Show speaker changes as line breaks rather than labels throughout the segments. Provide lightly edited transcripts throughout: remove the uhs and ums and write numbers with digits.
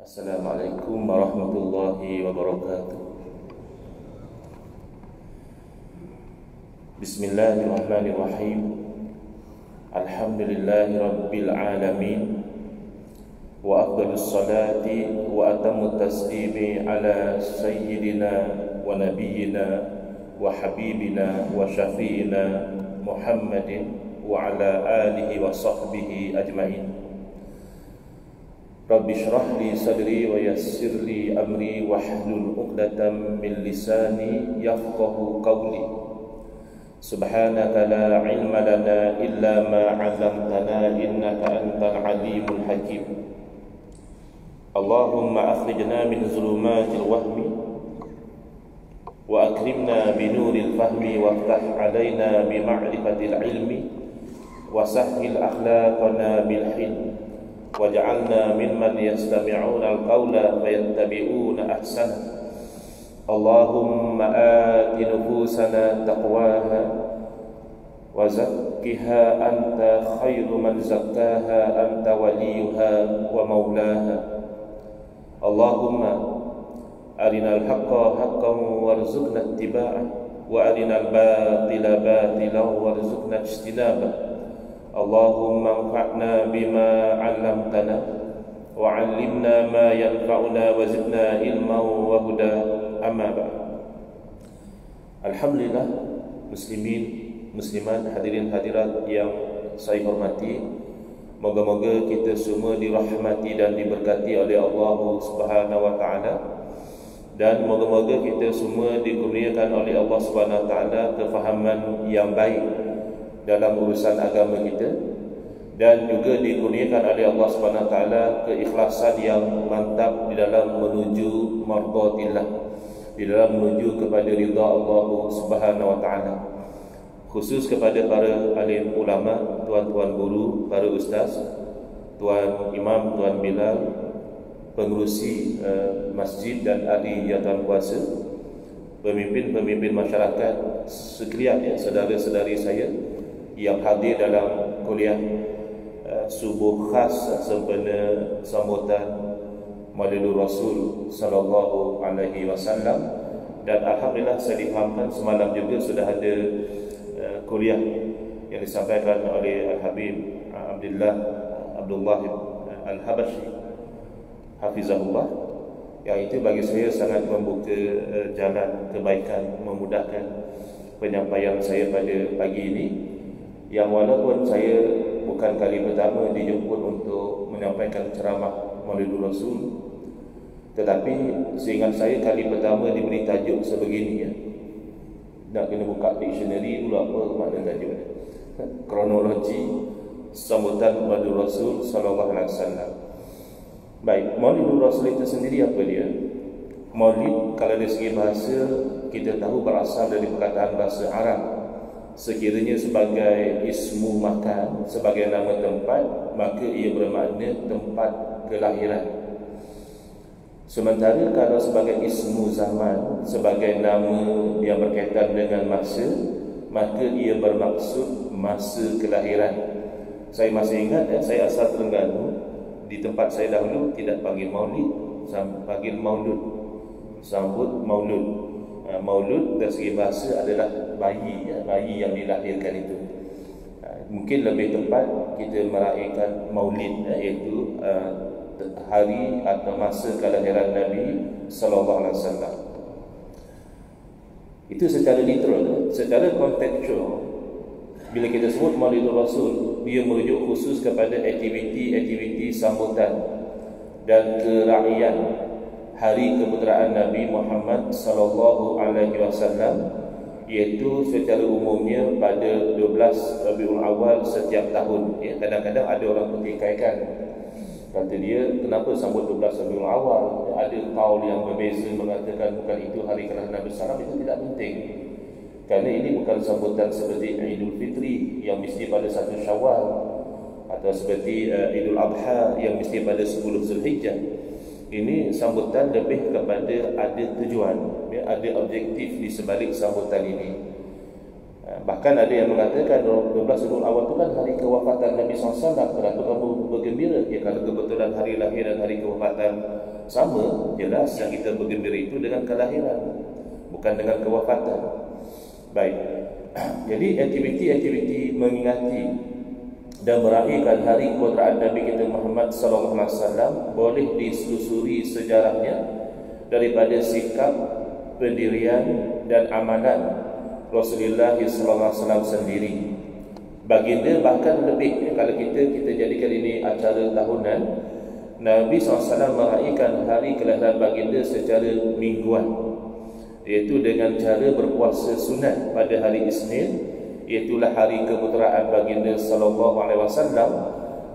Assalamualaikum warahmatullahi wabarakatuh. Bismillahirrahmanirrahim. Alhamdulillahi rabbil alamin. Wa afdalus salati wa atammut taslimi ala sayyidina wa nabiyyina wa habibina wa syafi'ina Muhammadin wa ala alihi wa sahbihi ajma'in. Rabbi syrah li sadri wa yassir li amri wahlul 'uqdatam min lisani yafqahu qawli. Subhanaka la ilma lana illa ma 'allamtana innaka antal alimul hakim. Allahumma akhrijna min zulumatil wahmi wa akrimna bi nuril fahmi waftah 'alaina bi ma'rifatil ilmi wa sahhil akhlaqana bil hilmi waj'alna mimman yastami'una al-qawla fayattabi'una ahsana. Allahumma ati nufusana taqwaha wa zakkiha anta khairu man zakkaha anta waliyuha wa maulaha. Allahumma arinal haqqa haqqan warzuqna ittiba'ah wa arinal batila batilan warzuqna ijtinabah. Allahumma anfa'na bima 'allamtana wa 'allimna ma yanfa'una wa zidna ilman wa huda. Amma ba'd. Alhamdulillah, muslimin, muslimat, hadirin hadirat yang saya hormati, moga-moga kita semua dirahmati dan diberkati oleh Allah Subhanahu wa taala, dan moga-moga kita semua dikurniakan oleh Allah Subhanahu wa taala kefahaman yang baik dalam urusan agama kita, dan juga dikurniakan oleh Allah Subhanahu wa taala keikhlasan yang mantap di dalam menuju mardhatillah, di dalam menuju kepada ridha Allah Subhanahu wa taala. Khusus kepada para alim ulama, tuan-tuan guru, para ustaz, tuan imam, tuan bilal, pengerusi masjid dan ahli jawatan kuasa, pemimpin-pemimpin masyarakat sekalian, ya, saudara-saudari saya yang hadir dalam kuliah subuh khas sempena sambutan Maulidul Rasul sallallahu alaihi wasallam. Dan alhamdulillah saya difahamkan semalam juga sudah ada kuliah yang disampaikan oleh Al-Habib Abdullah Al-Habashi hafizahullah, yang itu bagi saya sangat membuka jalan kebaikan, memudahkan penyampaian saya pada pagi ini, yang walaupun saya bukan kali pertama dijemput untuk menyampaikan ceramah Maulidul Rasul, tetapi seingat saya kali pertama diberi tajuk sebegini, ya. Nak kena buka dictionary dulu apa makna tajuk ni. Kronologi sambutan Maulidul Rasul sallallahu alaihi wasallam. Baik, Maulidul Rasul itu sendiri apa dia? Maulid kalau dari segi bahasa kita tahu berasal dari perkataan bahasa Arab. Sekiranya sebagai ismu makan, sebagai nama tempat, maka ia bermakna tempat kelahiran. Sementara kalau sebagai ismu zaman, sebagai nama yang berkaitan dengan masa, maka ia bermaksud masa kelahiran. Saya masih ingat, saya asal Terengganu. Di tempat saya dahulu tidak panggil maulid, panggil maulud, sambut maulud. Maulud dari segi bahasa adalah bayi, ya, bayi yang dilahirkan itu. Mungkin lebih tepat kita meraihkan maulid, iaitu hari atau masa kelahiran Nabi sallallahu alaihi wasallam. Itu secara literal. Secara kontekstual, bila kita sebut Maulidul Rasul, dia merujuk khusus kepada aktiviti-aktiviti sambutan dan keraihan hari keputeraan Nabi Muhammad sallallahu alaihi wasallam, iaitu secara umumnya pada 12 Rabiul Awal setiap tahun, ya. Kadang-kadang ada orang pertikaikan, kata dia kenapa sambut 12 Rabiul Awal. Ada kaul yang berbeza mengatakan bukan itu hari kelahiran Nabi sallallahu. Itu tidak penting, kerana ini bukan sambutan seperti Idul Fitri yang mesti pada 1 Syawal, atau seperti Idul Adha yang mesti pada 10 Zulhijjah. Ini sambutan lebih kepada ada tujuan, ya, ada objektif di sebalik sambutan ini. Bahkan ada yang mengatakan 12 Rabiul Awal itu kan hari kewafatan Nabi SAW. Kenapa kamu bergembira? Ya, kalau kebetulan hari lahir dan hari kewafatan sama, jelas yang kita bergembira itu dengan kelahiran, bukan dengan kewafatan. Baik. Jadi aktiviti-aktiviti mengingati dan meraihkan hari keputraan Nabi kita Muhammad sallallahu alaihi wasallam boleh diselusuri sejarahnya daripada sikap, pendirian dan amalan Rasulullah sallallahu alaihi wasallam sendiri. Baginda bahkan lebih, kalau kita jadikan ini acara tahunan, Nabi SAW meraihkan hari kelahiran baginda secara mingguan, iaitu dengan cara berpuasa sunat pada hari Isnin, iaitulah hari keputeraan baginda sallallahu alaihi wasallam.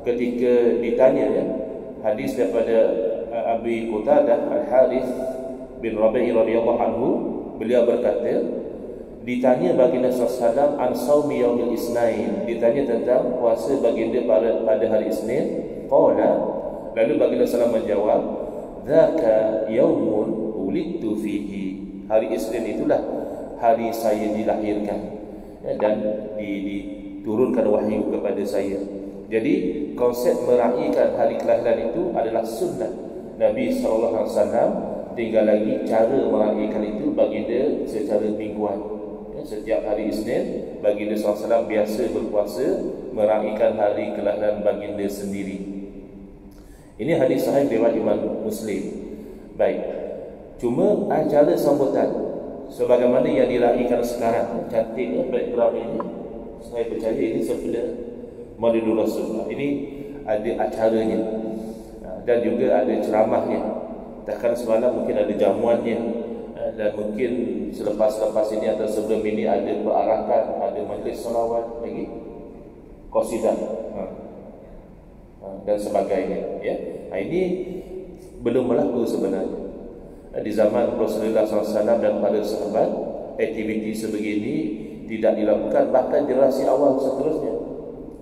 Ketika ditanya, hadis daripada Abi Qutadah Al-Harith bin Rabi' radhiyallahu anhu, beliau berkata, ditanya baginda SAW an saumi yaumil isnain, ditanya tentang puasa baginda pada hari Isnin. Qala, lalu baginda SAW menjawab, dzaka yaumun ulidtu fihi, hari Isnin itulah hari saya dilahirkan dan diturunkan wahyu kepada saya. Jadi konsep meraihkan hari kelahiran itu adalah sunnah Nabi SAW. Tinggal lagi cara meraihkan itu baginda secara mingguan. Setiap hari Isnin baginda SAW biasa berpuasa meraihkan hari kelahiran baginda sendiri. Ini hadis sahih riwayat Imam Muslim. Baik. Cuma acara sambutan sebagaimana yang diraihkan sekarang, cantiknya background ini, saya percaya ini sebelah Maulidul Rasulullah. Ini ada acaranya dan juga ada ceramahnya. Takkan semalam mungkin ada jamuannya, dan mungkin selepas ini atau sebelum ini ada perarakan, ada majlis salawat lagi, qasidah dan sebagainya, ya. Ini belum berlaku sebenarnya di zaman Rasulullah SAW dan para sahabat. Aktiviti sebegini tidak dilakukan, bahkan generasi awal seterusnya,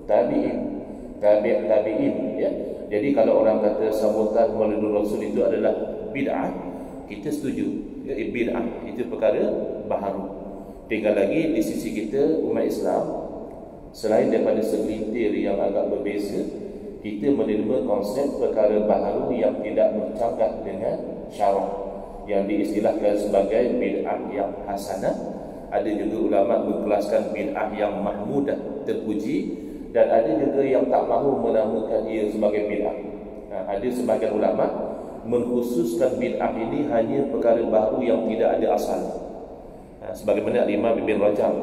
tabi'in, ya. Jadi kalau orang kata sambutan Maulidul Rasul itu adalah bid'ah, kita setuju, ya, bid'ah itu perkara baharu. Tinggal lagi di sisi kita umat Islam, selain daripada segelintir yang agak berbeza, kita menerima konsep perkara baharu yang tidak bercanggah dengan syarak, yang diistilahkan sebagai bid'ah yang hasanah. Ada juga ulama mengkelaskan bid'ah yang mahmudah, terpuji, dan ada juga yang tak mahu menamakan ia sebagai bid'ah. Ada sebagian ulama mengkhususkan bid'ah ini hanya perkara baru yang tidak ada asal. Sebagaimana Imam Ibn Rajab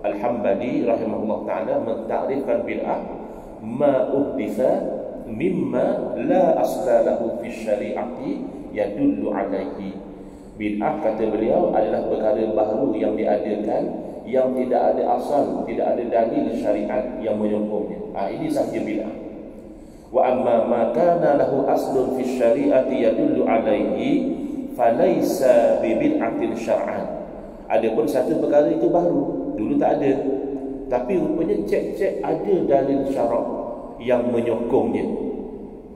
Al-Hambali rahimahullah ta'ala mentakrifkan bid'ah ma uhditha mimma la asla lahu fi syari'ati yadullu alaihi. Bid'ah, kata beliau, adalah perkara baru yang diadakan yang tidak ada asal, tidak ada dalil syariat yang menyokongnya. Ini sahaja bid'ah. Wa amma ma kana lahu aslun fi syari'ati yadullu alaihi falaysa bi bid'atin syar'an. Adapun satu perkara itu baru, dulu tak ada, tapi rupanya cek ada dalil syarak yang menyokongnya.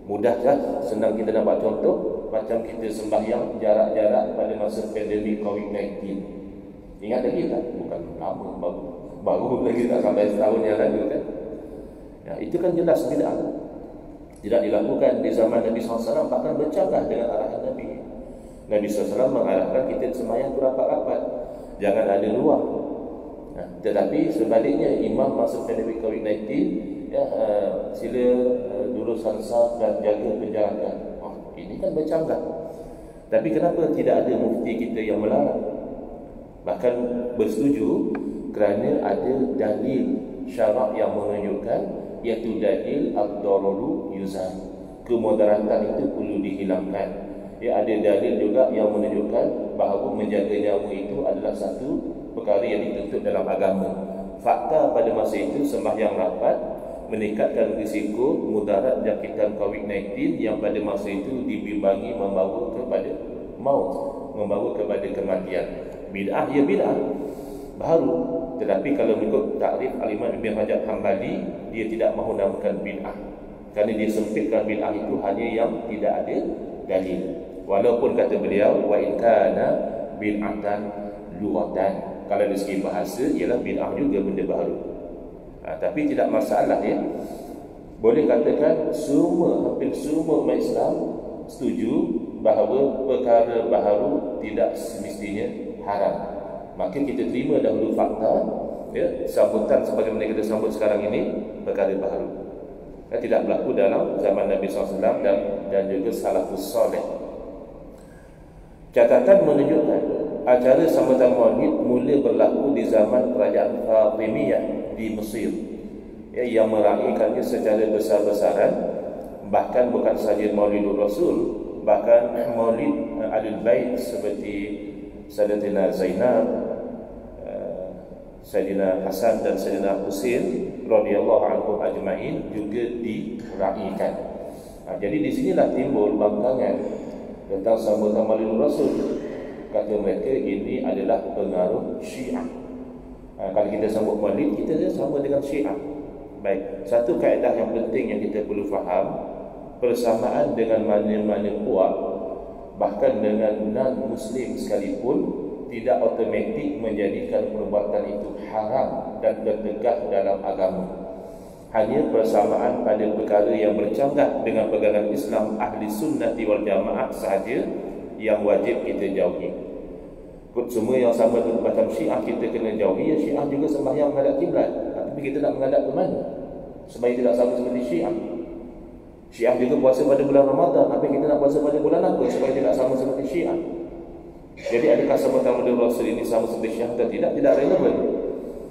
Mudah kan? Senang kita dapat contoh, macam kita sembahyang jarak-jarak pada masa pandemik COVID-19. Ingat lagi tak? Bukan lama, baru lagi tak sampai setahun yang lalu kan? Ya, itu kan jelas bid'ah. Tidak dilakukan di zaman Nabi SAW, bahkan bercanggah dengan arahan Nabi. Nabi SAW mengarahkan kita sembahyang rapat-rapat, jangan ada luar. Tetapi sebaliknya, imam masa pandemik COVID-19, sila luruskan saf dan jaga penjarakan. Ini kan bercanggah. Tapi kenapa tidak ada mufti kita yang melarang? Bahkan bersetuju kerana ada dalil syarak yang menunjukkan, iaitu dalil ad-dararu yuzal, kemudaratan itu perlu dihilangkan. Ada dalil juga yang menunjukkan bahawa menjaga nyawa itu adalah satu perkara yang dituntut dalam agama. Fakta pada masa itu sembahyang rapat meningkatkan risiko mudarat jangkitan COVID-19 yang pada masa itu dibimbangi membawa kepada maut, membawa kepada kematian. Bid'ah, ya bid'ah baru. Tetapi kalau mengikut takrif Al-Imam Ibn Rajab Hambali, dia tidak mahu namakan bid'ah kerana dia sempitkan bid'ah itu hanya yang tidak ada dalil. Walaupun kata beliau wa in kana bid'atan lughatan, Kalau dari segi bahasa ialah bid'ah juga benda baru. Tapi tidak masalah ya. Boleh katakan hampir semua umat Islam setuju bahawa perkara baharu tidak semestinya haram. Maka kita terima dahulu fakta ya, sambutan sebagaimana kita sambut sekarang ini perkara baharu. Tidak berlaku dalam zaman Nabi SAW dan juga salafus salih. Catatan menunjukkan acara sambutan Maulid mula berlaku di zaman kerajaan Fatimiyah di Mesir ya, yang meraihkannya secara besar-besaran. Bahkan bukan sahaja Maulidur Rasul, bahkan Maulid Ahlul Bait seperti Sayyidatina Zainab, Sayyidina Hasan dan Sayyidina Husain radhiyallahu anhum ajma'in juga diraihkan. Jadi di sinilah timbul bangkangan tentang sambutan Maulidur Rasul. Kata mereka ini adalah pengaruh Syiah. Kalau kita sambut Maulid, kita sama dengan Syiah. Baik, satu kaedah yang penting yang kita perlu faham, persamaan dengan mana-mana puak, bahkan dengan non-Muslim sekalipun, tidak automatik menjadikan perbuatan itu haram dan tertegah dalam agama. Hanya persamaan pada perkara yang bercanggah dengan pegangan Islam ahli sunnati wal jamaah sahaja yang wajib kita jauhi. Semua yang sama macam Syiah kita kena jauhi. Ya, Syiah juga sembahyang menghadap kiblat, tapi kita nak menghadap ke mana supaya tidak sama seperti Syiah. Syiah juga puasa pada bulan Ramadan, tapi kita nak puasa pada bulan apa supaya tidak sama seperti Syiah. Jadi adakah sambutan Maulidur Rasul ini sama seperti Syiah atau tidak? Tidak relevan.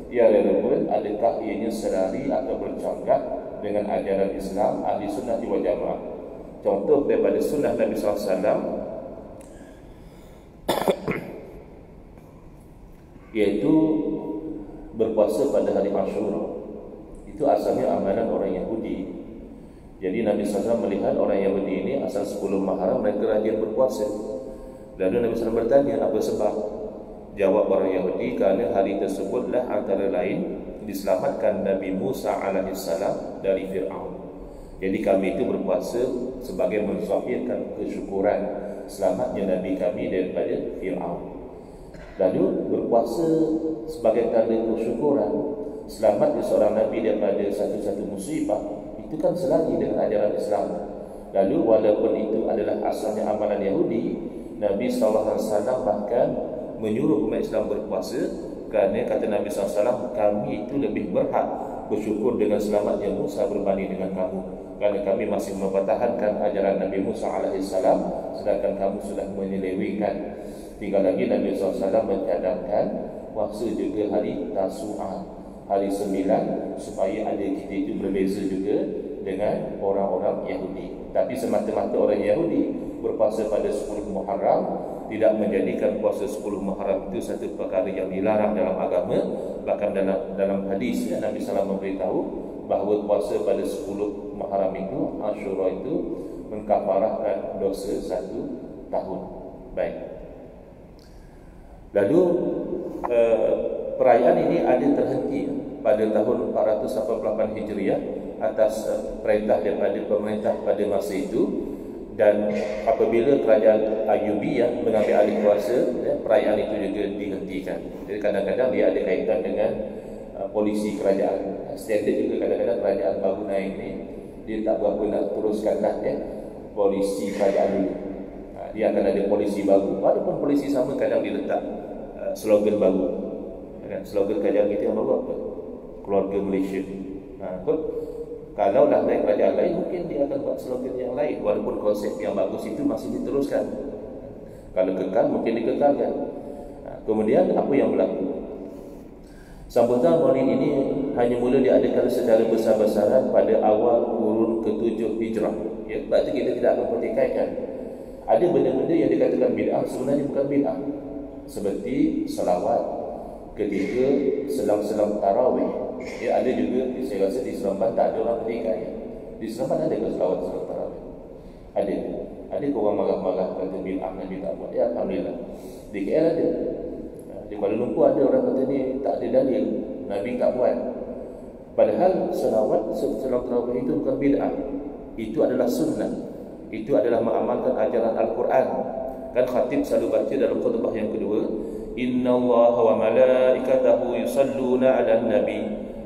Yang relevan adakah ianya selari atau bercanggah dengan ajaran Islam ahli sunnah wal jamaah. Contoh daripada sunnah Nabi SAW iaitu berpuasa pada hari Ashura. Itu asalnya amalan orang Yahudi. Jadi Nabi SAW melihat orang Yahudi ini asal 10 Muharram mereka rajin berpuasa. Lalu Nabi SAW bertanya, apa sebab? Jawab orang Yahudi, kerana hari tersebutlah antara lain diselamatkan Nabi Musa alaihissalam dari Fir'aun. Jadi kami itu berpuasa sebagai menzahirkan kesyukuran selamatnya Nabi kami daripada Fir'aun. Lalu berpuasa sebagai tanda kesyukuran selamatnya seorang Nabi daripada satu-satu musibah, itu kan selari dengan ajaran Islam. Lalu walaupun itu adalah asalnya amalan Yahudi, Nabi SAW bahkan menyuruh umat Islam berpuasa kerana kata Nabi SAW, kami itu lebih berhak bersyukur dengan selamatnya Musa berbanding dengan kamu, kerana kami masih mempertahankan ajaran Nabi Musa alaihissalam sedangkan kamu sudah menyelewengkan. Tinggal lagi Nabi SAW mencadangkan puasa juga hari Tasu'ah, hari 9, supaya ada kita itu berbeza juga dengan orang-orang Yahudi. Tapi semata-mata orang Yahudi berpuasa pada 10 Muharram tidak menjadikan puasa 10 Muharram itu satu perkara yang dilarang dalam agama. Bahkan dalam hadis ya, Nabi SAW memberitahu bahawa puasa pada 10 Muharram itu, Ashura itu, mengkafarahkan dosa 1 tahun. Baik. Lalu perayaan ini ada terhenti pada tahun 488 Hijriah atas perintah daripada pemerintah pada masa itu. Dan apabila kerajaan Ayyubiyah mengambil alih kuasa, perayaan itu juga dihentikan. Jadi kadang-kadang dia ada kaitan dengan polisi kerajaan. Standard juga kadang-kadang kerajaan baru naik ni, dia tak berapa nak teruskanlah polisi kerajaan dulu. Dia akan ada polisi baru. Walaupun polisi sama, kadang dia letak slogan baru. Slogan kerajaan kita yang baru apa? Keluarga Malaysia. Kalau dah naik kerajaan lain, mungkin dia akan buat slogan yang lain, walaupun konsep yang bagus itu masih diteruskan. Kalau kekal, mungkin dikekalkan. Kemudian apa yang berlaku? Sambutan Maulid ini hanya mula diadakan secara besar-besaran pada awal kurun ke-7 Hijrah. Ya, sebab itu kita tidak akan pertikaikan. Ada benda-benda yang dikatakan bid'ah, sebenarnya bukan bid'ah. Seperti selawat ketika selang-selang tarawih. Ya, ada juga, saya rasa di Seremban tak ada orang pertikaian. Di Seremban ada ke selawat selang tarawih? Ada. Ada ke orang marah-marah kata bid'ah Nabi tak buat? Ya, alhamdulillah. Di KL ada. Di Kuala Lumpur ada orang kata ni tak ada dalil, Nabi tak buat. Padahal selawat selang tarawih itu bukan bid'ah. Itu adalah sunnah. Itu adalah mengamalkan ajaran Al-Quran. Kan khatib selalu baca dalam khutbah yang kedua, innallaha wa malaikatahu yusalluna 'alan nabi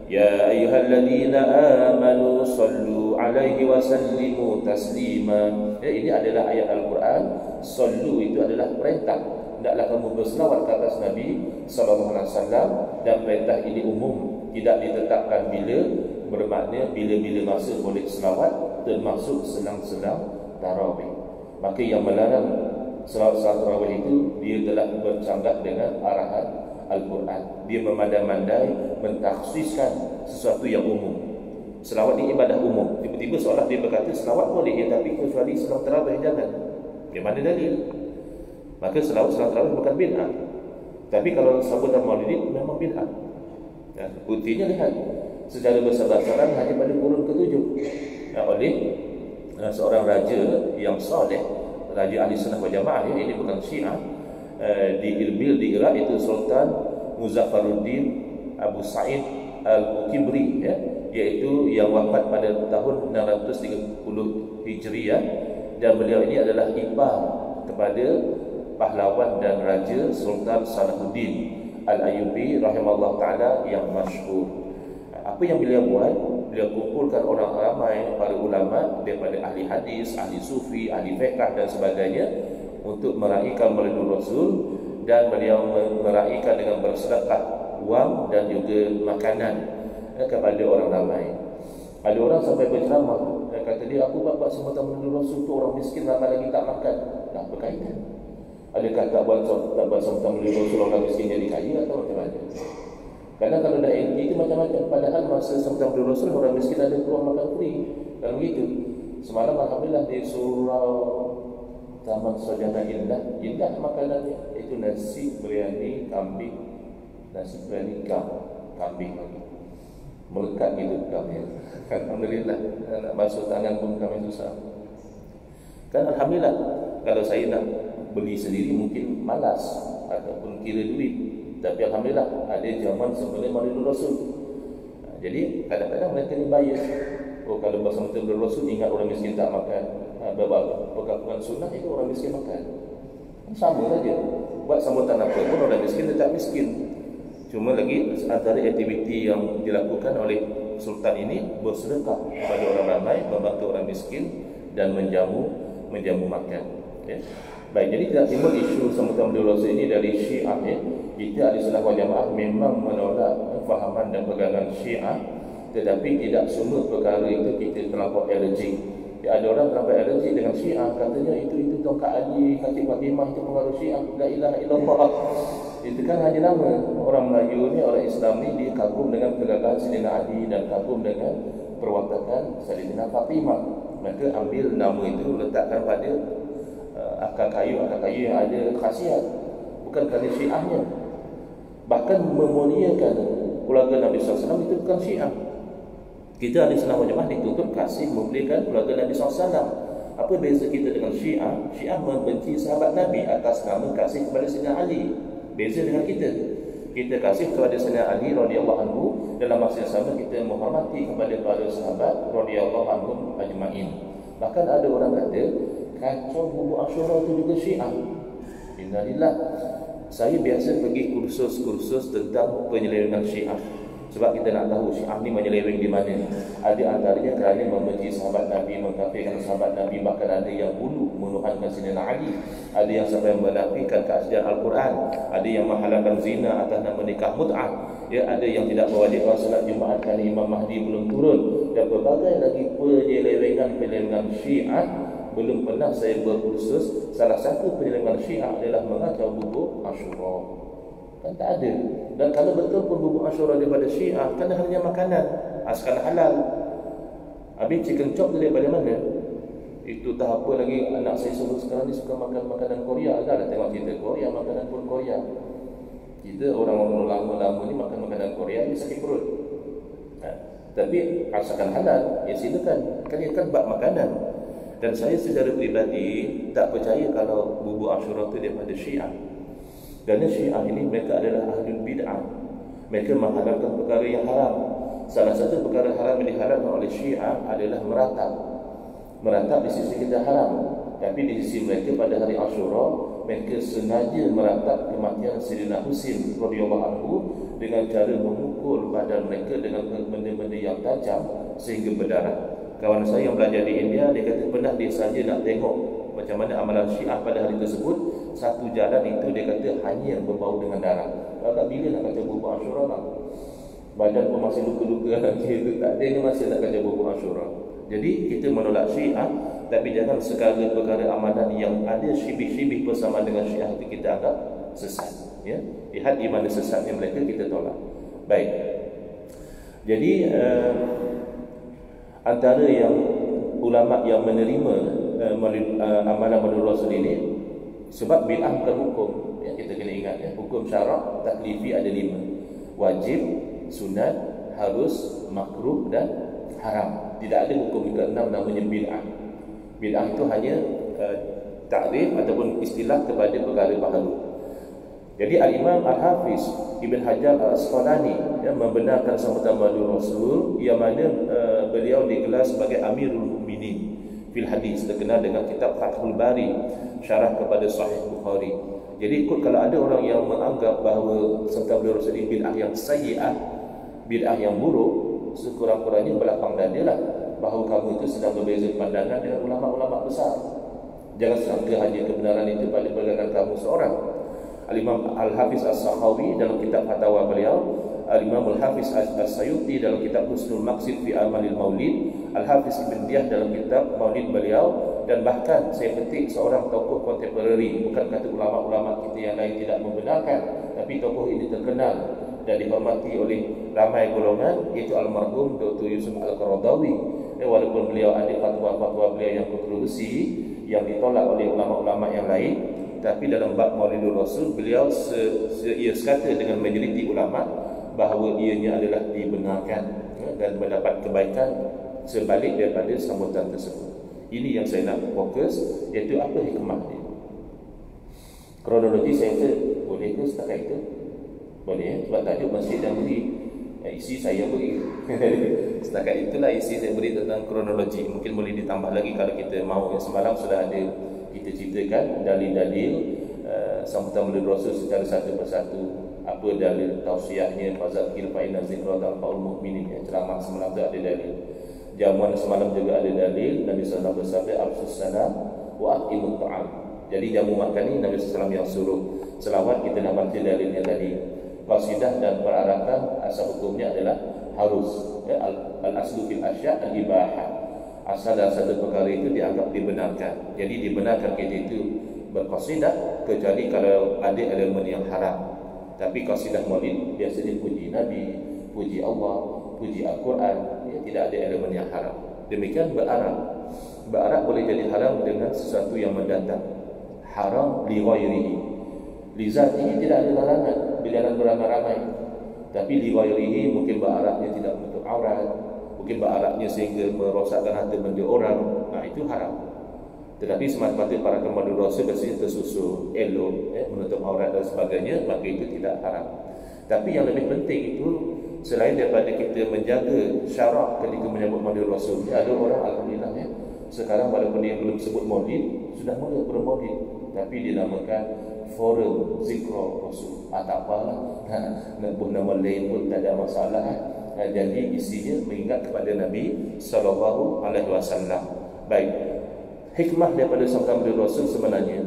ya ayyuhalladzina amanu sallu 'alaihi wa sallimu taslima. Ini adalah ayat Al-Quran. Sallu itu adalah perintah, hendaklah kamu berselawat ke atas Nabi sallallahu alaihi wasallam, dan perintah ini umum, tidak ditetapkan bila, bermakna bila-bila masa boleh selawat, termasuk selang-selang tarawih. Maka yang melarang selawat tarawih itu, dia telah bercanggah dengan arahan Al-Quran. Dia memandai-mandai, mentakhsiskan sesuatu yang umum. Selawat ni ibadah umum. Tiba-tiba seolah dia berkata selawat boleh ya, tapi kecuali selawat tarawih jangan. Dia mana dalil? Maka selawat tarawih bukan bid'ah. Tapi kalau sambutan maulid memang bid'ah. Buktinya lihat, secara besar-besaran hanya pada kurun ke-7 oleh seorang raja yang soleh, raja ahli sunnah wal jamaah, ini bukan Syiah, di Irbil di Iraq, itu Sultan Muzaffaruddin Abu Sa'id Al-Kibri, iaitu yang wafat pada tahun 630 Hijriah, dan beliau ini adalah ipar kepada pahlawan dan raja Sultan Salahuddin Al-Ayyubi rahimahullah ta'ala yang masyhur. Apa yang beliau buat? Beliau kumpulkan orang ramai, para ulama daripada ahli hadis, ahli sufi, ahli fiqh dan sebagainya, untuk meraihkan Maulidul Rasul, dan beliau meraihkan dengan bersedekah wang dan juga makanan kepada orang ramai. Ada orang sampai berceramah, kata dia, aku buat semua Maulidul Rasul tu orang miskin ramai lagi tak makan. Tak berkaitan. Adakah tak buat sambutan Maulidul Rasul orang miskin jadi kaya atau macam mana? Karena kalau dah itu macam-macam. Padahal masa sambutan Maulidul Rasul orang miskin ada peluang makan free. Kalau begitu, semalam alhamdulillah di surau Taman Sarjana Indah makanannya itu nasi biryani kambing, nasi biryani kambing lagi melekat gitu kami. Alhamdulillah, nak basuh tangan pun kami susah. Kan alhamdulillah, kalau saya nak beli sendiri mungkin malas ataupun kira duit, tapi alhamdulillah ada zaman sebelum Maulidul Rasul. Jadi kadang-kadang mereka ni bayar. Oh, kalau bahasa Maulidul Rasul ingat orang miskin tak makan. Perkampungan sunnah itu orang miskin makan. Sama saja. Buat sambutan apa pun orang miskin tetap miskin. Cuma lagi antara aktiviti yang dilakukan oleh Sultan ini bersedekah kepada orang ramai, membantu orang miskin dan menjamu makan. Baik, jadi tidak timbul isu sambutan Maulidul Rasul ini dari Syiah. Kita ahli sunnah wal jamaah memang menolak fahaman dan pegangan Syiah, tetapi tidak semua perkara itu kita terlampau allergic. Ada orang terlampau allergic dengan Syiah, katanya itu tongkat Ali, kaki Fatimah itu pengaruh Syiah. La ilaha illallah. Itu kan hanya nama. Orang Melayu ni, orang Islam ni, dia kagum dengan kegagahan Sayyidina Ali dan kagum dengan perwatakan Sayyidina Fatimah. Maka ambil nama itu letakkan pada akar kayu yang ada khasiat, bukan kerana Syiahnya. Bahkan memuliakan keluarga Nabi SAW itu bukan Syiah. Kita ahli sunnah wal jamaah dituntut kasih memuliakan keluarga Nabi SAW. Apa beza kita dengan Syiah? Syiah membenci sahabat Nabi atas nama kasih kepada Sayyidina Ali. Beza dengan kita. Kita kasih kepada Sayyidina Ali radhiyallahu anhu, dalam masa yang sama kita menghormati kepada para sahabat radhiyallahu anhum ajma'in. Bahkan ada orang kata kacau bubuk Asyura itu juga Syiah. Innalillah. Saya biasa pergi kursus-kursus tentang penyelewengan Syiah, sebab kita nak tahu Syiah ni menyeleweng di mana. Ada antaranya kerana membenci sahabat Nabi, mengkafirkan sahabat Nabi, bahkan ada yang bunuh menuhankan Sayyidina Ali, ada yang sampai menafikan keaslian Al-Quran, ada yang menghalalkan zina atas nama nikah mut'ah, ada yang tidak mewajibkan salat Jumaat kerana Imam Mahdi belum turun, dan berbagai lagi penyelewengan Syiah. Belum pernah saya berkursus. Salah satu penyelewengan Syiah adalah mengacau bubuk Asyura. Kan tak ada. Dan kalau betul pun bubuk Asyura daripada Syiah, kan hanya makanan asalkan halal. Habis chicken chop daripada mana? Itu tahap apa lagi. Anak saya sekarang ni suka makan makanan Korea. Dah tengok cerita Korea, makanan pun Korea. Kita orang-orang lama-lama ni makan makanan Korea ni sakit perut. Tapi asalkan halal, ya silakan. Kan ia kan bab makanan. Dan saya secara peribadi tak percaya kalau bubuk Asyura itu daripada Syiah. Kerana Syiah ini mereka adalah ahlul bid'ah. Mereka menghalalkan perkara yang haram. Salah satu perkara haram yang diharamkan oleh Syiah adalah meratap. Meratap di sisi kita haram. Tapi di sisi mereka pada hari Ashura, mereka sengaja meratap kematian Sayyidina Husain radhiyallahu anhu dengan cara memukul badan mereka dengan benda-benda yang tajam sehingga berdarah. Kawan saya yang belajar di India, dia kata pernah dia saja nak tengok macam mana amalan Syiah pada hari tersebut. Satu jalan itu dia kata hanya berbau dengan darah. Agak bila nak kata bubur Ashura lah, badan pun masih luka-luka lagi itu tak ada, ni masih nak kata bubur Ashura. Jadi kita menolak Syiah, tapi jangan segala perkara amalan yang ada syibih-syibih bersama dengan Syiah itu kita anggap sesat, ya. Lihat di mana sesatnya mereka, kita tolak. Baik. Jadi antara yang ulama yang menerima amalan menurut Rasul ini, sebab bid'ah bukan hukum, ya, kita kena ingat, ya. Hukum syarak taklifi ada 5: wajib, sunat, harus, makruh dan haram. Tidak ada hukum ke-6 namanya bid'ah. Bid'ah itu hanya takrif ataupun istilah kepada perkara baharu. Jadi Al-Imam Al-Hafiz Ibn Hajar Al-Asqalani, ya, membenarkan sambutan maulid Rasul yang mana beliau digelar sebagai Amirul Mukminin fil hadis, terkenal dengan kitab Fathul Bari, syarah kepada Sahih Bukhari. Jadi kalau ada orang yang menganggap bahawa sambutan maulid Rasul ini bid'ah yang sayyi'ah, bid'ah yang buruk, sekurang-kurangnya belakang dadalah bahawa kamu itu sedang berbeza pandangan dengan ulama-ulama besar. Jangan sangka hanya kebenaran itu pada perkataan kamu seorang. Al-Imam Al-Hafiz As-Sakhawi dalam kitab fatwa beliau, Al-Imam Al-Hafiz As-Sayuti dalam kitab Husnul Maqsid fi Amalil Maulid, Al-Hafiz Ibn Diyah dalam kitab Maulid beliau, dan bahkan saya petik seorang tokoh kontemporari, bukan kata ulama-ulama kita yang lain tidak membenarkan, tapi tokoh ini terkenal dan dihormati oleh ramai golongan, iaitu almarhum Dr. Yusuf Al-Qaradawi. Walaupun beliau ada fatwa-fatwa beliau yang kontroversi, yang ditolak oleh ulama-ulama yang lain, tapi dalam bab Maulidur Rasul beliau ia sekata dengan majoriti ulama bahawa ianya adalah dibenarkan, ya, dan mendapat kebaikan sebalik daripada sambutan tersebut. Ini yang saya nak fokus, iaitu apa hikmah dia. Kronologi saya kata boleh ke setakat itu? Boleh, ya? Sebab tajuk masjid yang beri, isi saya beri. Setakat itulah isi saya beri tentang kronologi. Mungkin boleh ditambah lagi kalau kita mahu. Semalam sudah ada kita ceritakan dalil-dalil sambutan maulid Rasul secara satu persatu. Apa dalil tausiahnya, fazakir fa inna zikra tanfa'ul mu'minin, ya. Ceramah semalam tu ada dalil. Jamuan semalam juga ada dalil. Nabi sallallahu alaihi wasallam bersabda afsus salam wa aqimut ta'am. Jadi jamu makan ni Nabi sallallahu alaihi wasallam yang suruh. Selawat kita nak baca dalilnya tadi. Qasidah dan perarakan asal hukumnya adalah harus, ya, al-aslu fil asya' al-ibahah. Asal dan satu perkara itu dianggap dibenarkan. Jadi dibenarkan kita itu berqasidah kecuali kalau ada elemen yang haram. Tapi qasidah maulid biasanya puji Nabi, puji Allah, puji Al-Quran, ya, tidak ada elemen yang haram. Demikian berarak. Berarak boleh jadi haram dengan sesuatu yang mendatang. Haram li ghairihi. Li zatihi tidak ada larangan bila beramai-ramai. Tapi li ghairihi mungkin beraraknya tidak menutup aurat, mungkin beraraknya sehingga merosakkan harta benda orang, nah itu haram. Tetapi semata-mata para kemadu Rasul biasanya tersusul, elok, ya, menutup aurat dan sebagainya, maka itu tidak haram. Tapi yang lebih penting itu, selain daripada kita menjaga syarak ketika menyambut maulid Rasul, ada orang alhamdulillah, ya, sekarang walaupun dia belum sebut maulid, sudah mula bermaulid, tapi dinamakan forum zikra Rasul. Tak apalah, nak buat nama lain pun tak ada masalah. Jadi isinya mengingat kepada Nabi sallallahu alaihi wasallam. Baik. Hikmah daripada sambutan maulid Rasul sebenarnya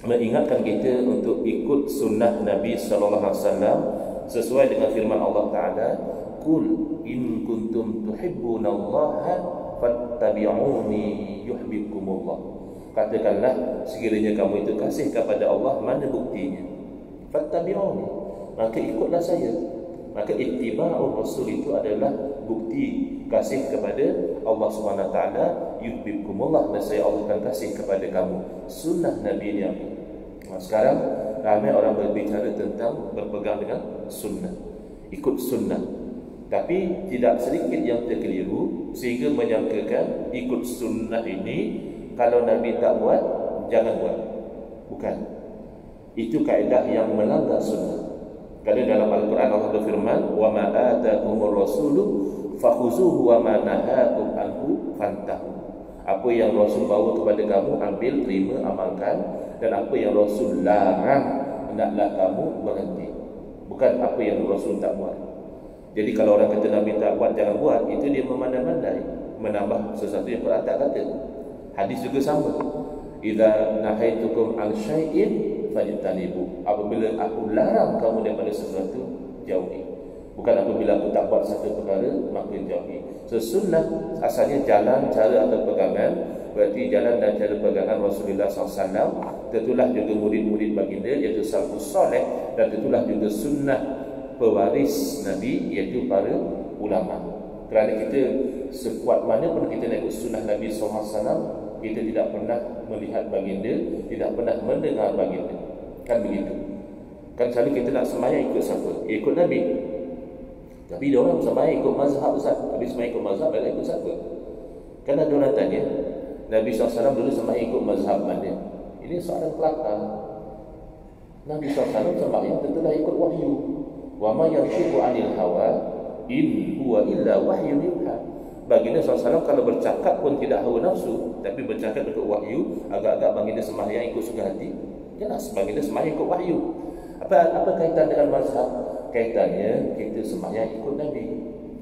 mengingatkan kita untuk ikut sunnah Nabi sallallahu alaihi wasallam sesuai dengan firman Allah Taala, "Qul in kuntum tuhibbunallaha fattabi'uni yuhibbukumullah." Katakanlah, sekiranya kamu itu kasih kepada Allah, mana buktinya? Fattabi'uni, maka ikutlah saya. Maka ittiba'ur Rasul itu adalah bukti kasih kepada Allah Subhanahu Wa Taala. Yuhibbukumullah, dan saya Allah akan kasih kepada kamu. Sunnah Nabi ni apa? Sekarang ramai orang berbicara tentang berpegang dengan sunnah, ikut sunnah. Tapi tidak sedikit yang terkeliru sehingga menyangkakan ikut sunnah ini kalau Nabi tak buat, jangan buat. Bukan. Itu kaedah yang melanggar sunnah. Kerana dalam Al-Quran Allah berfirman, "Wa ma atakumur rasulu fakhuzuhu wa ma nahakum anhu fantahu." Apa yang Rasul bawa kepada kamu, ambil, terima, amalkan. Dan apa yang Rasul larang, hendaklah kamu berhenti. Bukan apa yang Rasul tak buat. Jadi kalau orang kata Nabi tak buat, jangan buat, itu dia memandai-mandai, menambah sesuatu yang Quran tak kata. Hadis juga sama. Idza nahaitukum an syai'in fajtanibu. Apabila aku larang kamu daripada sesuatu, jauhi. Bukan apabila aku tak buat satu perkara, maka jauhi. So sunnah asalnya jalan, cara atau pegangan. Berarti jalan dan cara pegangan Rasulullah SAW. Tentulah juga murid-murid baginda, iaitu salafus soleh. Dan tentulah juga sunnah pewaris Nabi, iaitu para ulama. Kerana kita sekuat mana pun kita nak ikut sunnah Nabi SAW, kita tidak pernah melihat baginda, tidak pernah mendengar baginda. Kan begitu. Kan selalu kita nak sembahyang ikut siapa? Ikut Nabi. Tapi dia orang sembahyang ikut mazhab Ustaz. Habis sembahyang ikut mazhab, dia ikut siapa? Kan ada orang tanya, Nabi SAW dulu sembahyang ikut mazhab mana? Ini soalan kelakar. Nabi SAW sembahyang tentulah ikut wahyu. Wa ma yanshiqu 'anil hawa in huwa illa wahyun yuha. Baginda SAW kalau bercakap pun tidak hawa nafsu, tapi bercakap ikut wahyu. Agak-agak baginda sembahyang ikut suka hati. Jelas baginda sembahyang ikut wahyu. Apa kaitan dengan mazhab? Kaitannya kita sembahyang ikut Nabi.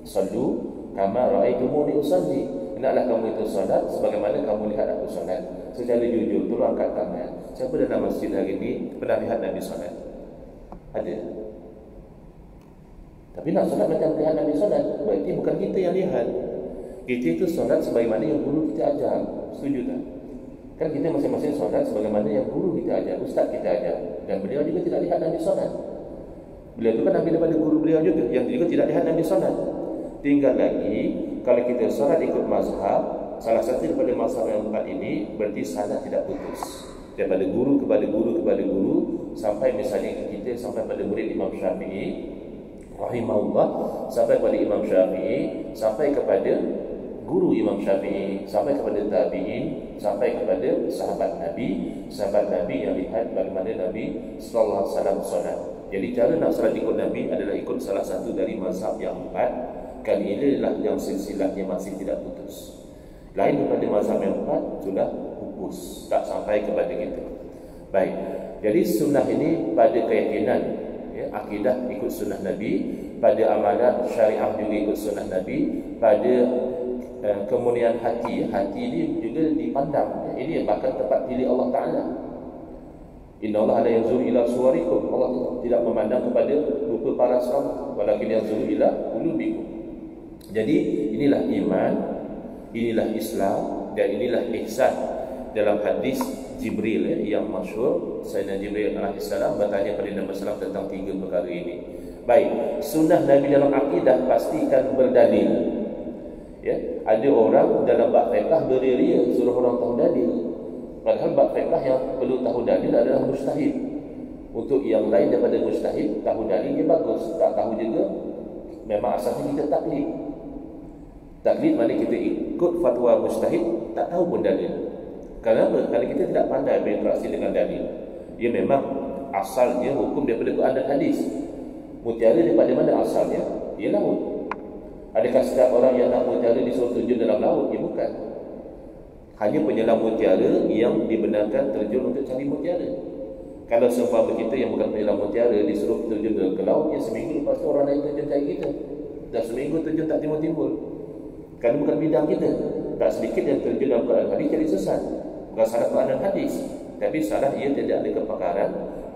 Sallu kama ra'aitumuni usalli. Hendaklah kamu itu solat sebagaimana kamu lihat aku solat. Secara jujur, tolong angkat tangan. Siapa dalam masjid hari ini pernah lihat Nabi solat? Ada. Tapi nak solat macam lihat Nabi solat, berarti bukan kita yang lihat. Kita itu solat sebagaimana yang guru kita ajar. Setuju tak? Kan kita masing-masing solat sebagaimana yang guru kita ajar, ustaz kita ajar. Dan beliau juga tidak lihat Nabi solat. Beliau itu kan ambil daripada guru beliau juga, yang juga tidak lihat Nabi solat. Tinggal lagi, kalau kita solat ikut mazhab, salah satu daripada mazhab yang empat ini, berarti sanad tidak putus. Daripada guru kepada guru kepada guru, sampai misalnya kita sampai pada murid Imam Syafi'i rahimahullah, sampai kepada Imam Syafi'i, sampai kepada guru Imam Syafi'i, sampai kepada tabi'in, sampai kepada sahabat Nabi yang lihat bagaimana Nabi sallallahu alaihi wasallam solat. Jadi cara nak solat ikut Nabi adalah ikut salah satu dari mazhab yang empat. Kan inilah yang silsilahnya masih tidak putus. Lain daripada mazhab yang empat, sudah pupus, tak sampai kepada kita. Baik, jadi sunnah ini pada keyakinan, ya, akidah ikut sunnah Nabi, pada amalan syariah juga ikut sunnah Nabi, pada kemurnian hati ini juga dipandang, ya, ini bahkan tempat pilih Allah Ta'ala. Inna Allah la yanzuru ila suwarikum. Allah tidak memandang kepada rupa paras kamu, walakin yanzuru ila qulubikum. Jadi inilah iman, inilah Islam, dan inilah ihsan. Dalam hadis Jibril, ya, yang masyhur, Sayyidina Jibril alaihissalam bertanya kepada Nabi SAW tentang tiga perkara ini. Baik, sunnah Nabi dalam akidah pastikan berdalil. Ya, ada orang dalam bab fiqh beria-ria suruh orang tahu dalil. Padahal bab fiqh yang perlu tahu dalil adalah mustahid. Untuk yang lain daripada mustahid, tahu dalil dia bagus. Tak tahu juga, memang asalnya kita taklid. Taklid mana kita ikut fatwa mustahid, tak tahu pun dalil. Kenapa? Kerana kita tidak pandai berinteraksi dengan dalil. Ia memang asalnya hukum daripada Quran dan hadis. Mutiara daripada mana asalnya? Ia laut. Adakah setiap orang yang nak mutiara disuruh terjun dalam laut? Ya, bukan. Hanya penyelam mutiara yang dibenarkan terjun untuk cari mutiara. Kalau seumpama kita yang bukan penyelam mutiara disuruh terjun ke laut, ya seminggu lepas tu orang lain terjun cari kita. Dah seminggu terjun tak timbul-timbul. Kerana bukan bidang kita. Tak sedikit yang terjun dalam Quran hadis jadi sesat. Bukan salah Quran dan hadis, tapi salah ia tidak ada kepakaran.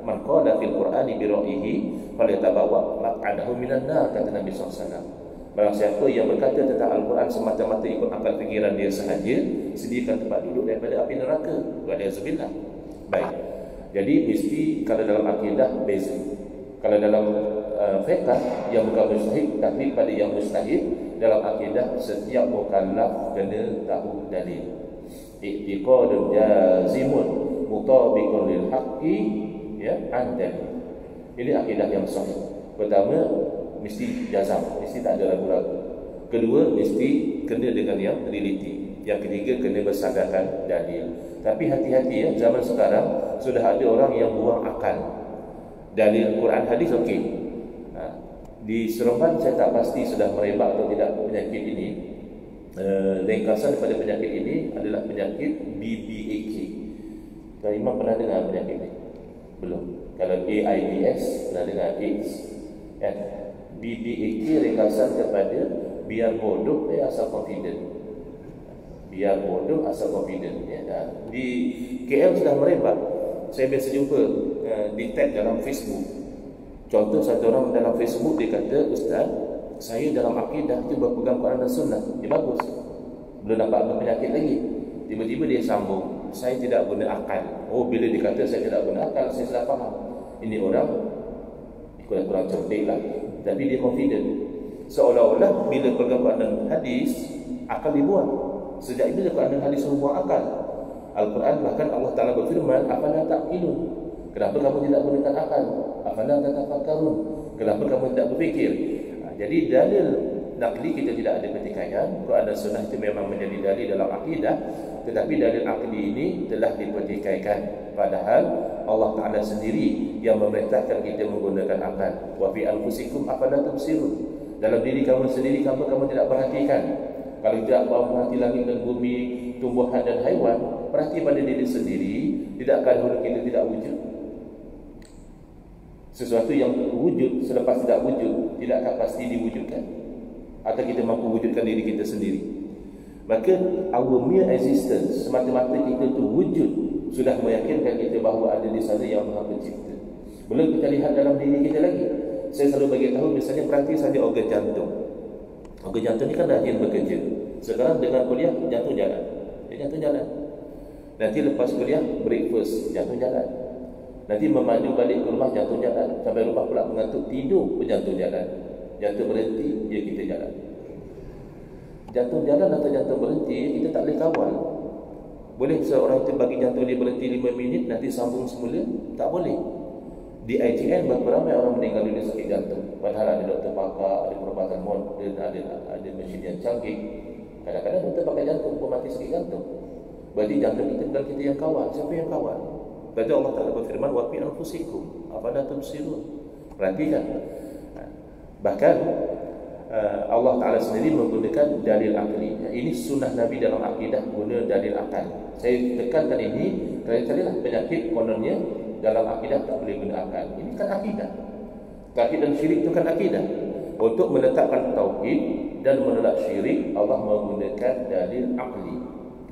Man qala fil Qur'ani bi ra'yihi falyatabawa maq'adahu minan nar, kata Nabi SAW. Barang siapa yang berkata tentang Al-Quran semata-mata ikut akal fikiran dia sahaja, sediakan tempat duduk daripada api neraka. Wa'alaikumsalam. Baik. Jadi mesti kalau dalam akidah beza. Kalau dalam fiqh yang bukan mustahid, taklid pada yang mustahid. Dalam akidah setiap mukallaf kena tahu dalil. I'tiqadun jazimun mutabiqun lil haqqi, ya, an dalil. Ini akidah yang sahih. Pertama, mesti jazam, mesti tak ada ragu-ragu. Kedua, mesti kena dengan yang teliti. Yang ketiga, kena bersandarkan dalil. Tapi hati-hati, ya, zaman sekarang sudah ada orang yang buang akal. Dalil Quran hadis okey. Di Seremban saya tak pasti sudah merebak atau tidak penyakit ini. Ringkasan daripada penyakit ini adalah penyakit BBAK. Kalau Imam pernah dengar penyakit ini? Belum. Kalau AIDS pernah dengar AIDS. BBAK ringkasan kepada biar bodoh asal confident. Biar bodoh asal confident. Di KL sudah merebak. Saya biasa jumpa di tag dalam Facebook. Contoh satu orang dalam Facebook dia kata, "Ustaz, saya dalam akidah tu berpegang Quran dan Sunnah." Dia bagus. Belum dapat apa penyakit lagi. Tiba-tiba dia sambung, "Saya tidak guna akal." Oh, bila dia kata saya tidak guna akal, saya sudah faham. Ini orang kurang cerdik lah. Tapi dia confident. Seolah-olah bila pegang Quran dan hadis, akal dibuang. Sejak bila Quran dan hadis membuang akal? Al-Quran bahkan Allah Ta'ala berfirman, "Afala ta'qilun?" Kenapa kamu tidak gunakan akal? "Afala tatafakkarun?" Kenapa kamu tidak berfikir? Jadi dalil nakli kita tidak ada pertikaian. Quran dan Sunnah itu memang menjadi dalil dalam akidah, tetapi dalil akli ini telah dipertikaikan. Padahal Allah Ta'ala sendiri yang memerintahkan kita menggunakan akal. "Wa fi anfusikum afala tubsirun?" Dalam diri kamu sendiri, kamu tidak perhatikan. Kalau tidak bawa perhati langit dan bumi, tumbuhan dan haiwan, perhati pada diri sendiri. Tidakkah dahulu kita tidak wujud? Sesuatu yang wujud selepas tidak wujud, tidakkah pasti diwujudkan? Atau kita mampu wujudkan diri kita sendiri? Maka our mere existence, semata-mata kita itu wujud, sudah meyakinkan kita bahawa ada di sana yang Maha Pencipta. Belum kita lihat dalam diri kita lagi. Saya selalu bagi tahu, misalnya perhati saja organ jantung. Organ jantung ni kan rajin bekerja. Sekarang dengan kuliah, jantung jalan. Jantung jalan. Nanti lepas kuliah, breakfast, jantung jalan. Nanti memandu balik ke rumah, jantung jalan. Sampai rumah pula mengantuk, tidur pun jantung jalan. Jantung berhenti, ya kita jalan. Jantung jalan atau jantung berhenti, kita tak boleh kawal. Boleh seorang itu bagi jantung dia berhenti 5 minit, nanti sambung semula? Tak boleh. Di IGN berapa ramai orang meninggal dunia sakit jantung. Padahal ada doktor pakar, ada perubatan moden, ada mesin yang canggih. Kadang-kadang doktor pakai jantung pun mati sakit jantung. Berarti jantung kita bukan kita yang kawal. Siapa yang kawal? Berarti Allah Ta'ala berfirman, "Wa fi anfusikum afala tubsirun?" Perhatikan. Bahkan Allah Ta'ala sendiri menggunakan dalil akli. Ini sunnah Nabi dalam akidah, guna dalil akal. Saya tekankan ini kerana penyakit kononnya dalam akidah tak boleh guna akal. Ini kan akidah. Tauhid dan syirik itu kan akidah. Untuk menetapkan tauhid dan menolak syirik, Allah menggunakan dalil akli.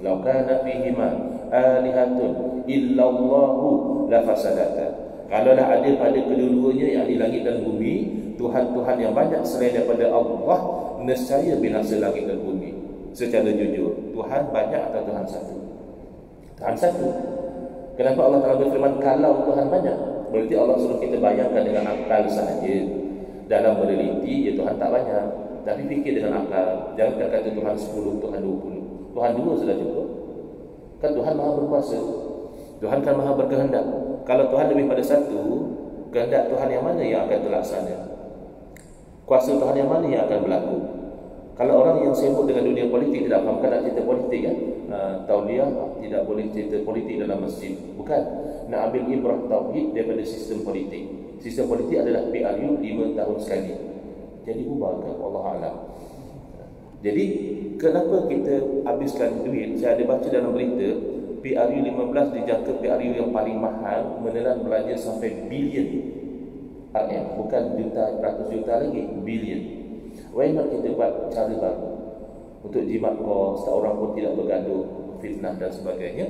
"Lau kana fihima alihatun illallahu lafasadata." Kalaulah ada pada kedua-duanya, yang di langit dan bumi, Tuhan-Tuhan yang banyak selain daripada Allah, nescaya binasa langit dan bumi. Secara jujur, Tuhan banyak atau Tuhan satu? Tuhan satu. Kenapa Allah Ta'ala berfirman kalau Tuhan banyak? Berarti Allah suruh kita bayangkan dengan akal sahaja. Dalam meneliti, ya Tuhan tak banyak. Tapi fikir dengan akal. Jangan kata Tuhan 10, Tuhan 20. Tuhan 2 sudah cukup. Kan Tuhan Maha berkuasa. Tuhan kan Maha berkehendak. Kalau Tuhan lebih pada satu, kehendak Tuhan yang mana yang akan terlaksana? Kuasa Tuhan yang mana yang akan berlaku? Kalau orang yang sibuk dengan dunia politik tidak faham, nak cerita politik kan? Tauliah tidak boleh cerita politik dalam masjid. Bukan. Nak ambil ibrah tauhid daripada sistem politik. Sistem politik adalah PRU 5 tahun sekali. Jadi bubarkan, Allah Alam. Jadi kenapa kita habiskan duit? Saya ada baca dalam berita, PRU 15 dijangka PRU yang paling mahal, menelan belanja sampai bilion RM, bukan juta, ratus juta lagi, bilion. Why not kita buat cara baru untuk jimat kos, tak orang pun tidak bergaduh, fitnah dan sebagainya.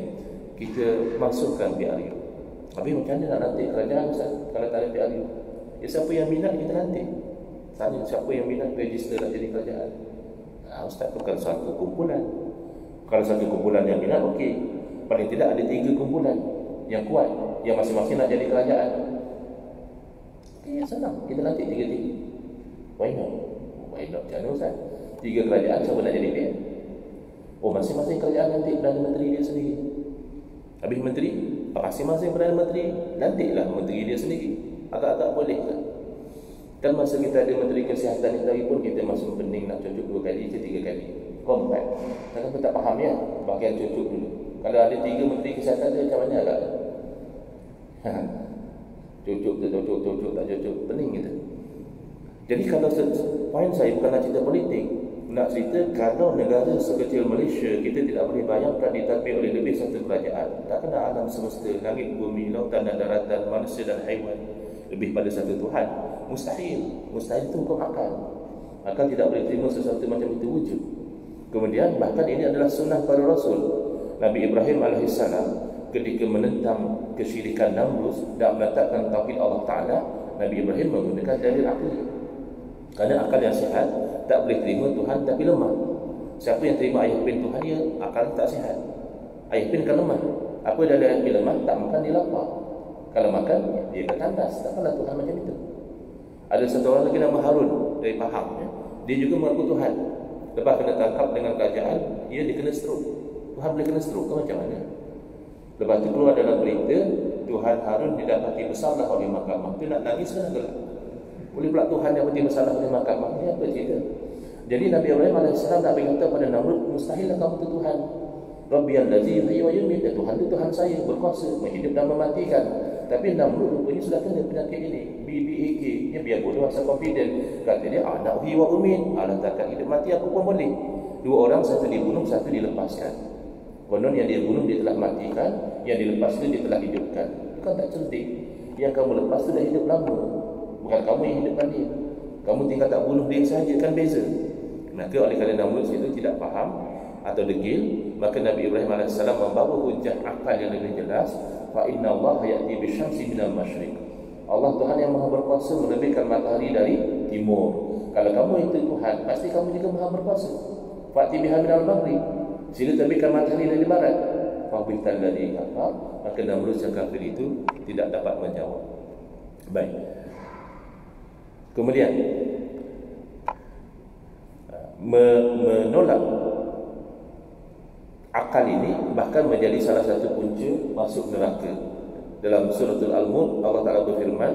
Kita masukkan PRU. Tapi macam mana nak lantik kerajaan Ustaz kalau tak ada PRU? Ya, siapa yang minat kita lantik. Tanya siapa yang minat register nak jadi kerajaan. Ustaz bukan satu kumpulan. Kalau satu kumpulan yang minat, okey. Paling tidak ada 3 kumpulan yang kuat, yang masing-masing nak jadi kerajaan. Ya, senang. Kita nanti 3-3. Why not? Why not? Macam mana Ustaz? 3 kerajaan, siapa nak jadi PM? Oh, masing-masing kerajaan nanti Perdana Menteri dia sendiri. Habis menteri, masing-masing Perdana Menteri nantilah menteri dia sendiri. Agak-agak boleh tak? Kan masa kita ada Menteri Kesihatan itu pun kita masuk pening nak cucuk 2 kali ke 3 kali. Compact. Kenapa tak faham ya? Bahagian cucuk dulu. Kalau ada 3 Menteri Kesihatan tu macam mana agak? Cucuk tak cucuk, tak cucuk, pening kita. Jadi kalau poin saya bukan nak cerita politik, nak cerita kalau negara sekecil Malaysia kita tidak boleh bayangkan ditadbir oleh lebih satu kerajaan, tak kena alam semesta, langit, bumi, lautan dan daratan, manusia dan haiwan lebih pada satu Tuhan. Mustahil. Mustahil itu hukum akal. Akal tidak boleh terima sesuatu macam itu wujud. Kemudian bahkan ini adalah sunnah para Rasul. Nabi Ibrahim AS ketika menentang kesyirikan Namrus dan menetapkan tauhid Allah Ta'ala, Nabi Ibrahim menggunakan dalil akli. Kerana akal yang sihat tak boleh terima Tuhan tapi lemah. Siapa yang terima ayah pin Tuhan, dia akal tak sihat. Ayah pin kan lemah. Apa dah ayah pin lemah, tak makan dia lapar. Kalau makan dia akan tandas. Takkanlah Tuhan macam itu. Ada satu orang lagi nama Harun dari Pahang, dia juga mengaku Tuhan. Lepas kena tangkap dengan kerajaan, dia dikena stroke. Tuhan boleh kena stroke ke macam mana? Lepas tu keluar dalam berita, Tuhan Harun didapati bersalah oleh mahkamah. Dia nak nangis kan agak. Boleh pula Tuhan dapati bersalah oleh mahkamah. Ini apa cerita? Jadi Nabi Ibrahim AS nak berkata pada Namrud, mustahillah kamu tu Tuhan. Rabbiyal ladzi yuhyi wa yumiit. Tuhan itu Tuhan saya, berkuasa menghidup dan mematikan. Tapi Namrud rupanya sudah kena penyakit ini, BBAK. Dia biar bodoh asal confident. Kata dia, nak yuhyi wa yumiit. Allah takkan hidup mati apa pun boleh. Dua orang, satu dibunuh, satu dilepaskan. Konon yang dia bunuh dia telah matikan, yang dilepas itu dia telah hidupkan. Bukan tak cerdik. Yang kamu lepas itu dah hidup lama. Bukan kamu yang hidupkan dia. Kamu tinggal tak bunuh dia sahaja, kan beza. Maka oleh kerana Namrud itu tidak faham atau degil, maka Nabi Ibrahim AS membawa hujah akal yang lebih jelas. Fa inna Allah ya'ti bisyamsi minal masyriq. Allah Tuhan yang maha berkuasa menerbitkan matahari dari timur. Kalau kamu itu Tuhan, pasti kamu juga maha berkuasa. Fa'ti biha minal maghrib. Sila terbitkan matahari dari barat. Fa'bital ladzi kafar. Maka Namrud yang kafir itu tidak dapat menjawab. Baik. Kemudian menolak akal ini bahkan menjadi salah satu punca masuk neraka. Dalam suratul Al-Mulk Allah Ta'ala berfirman,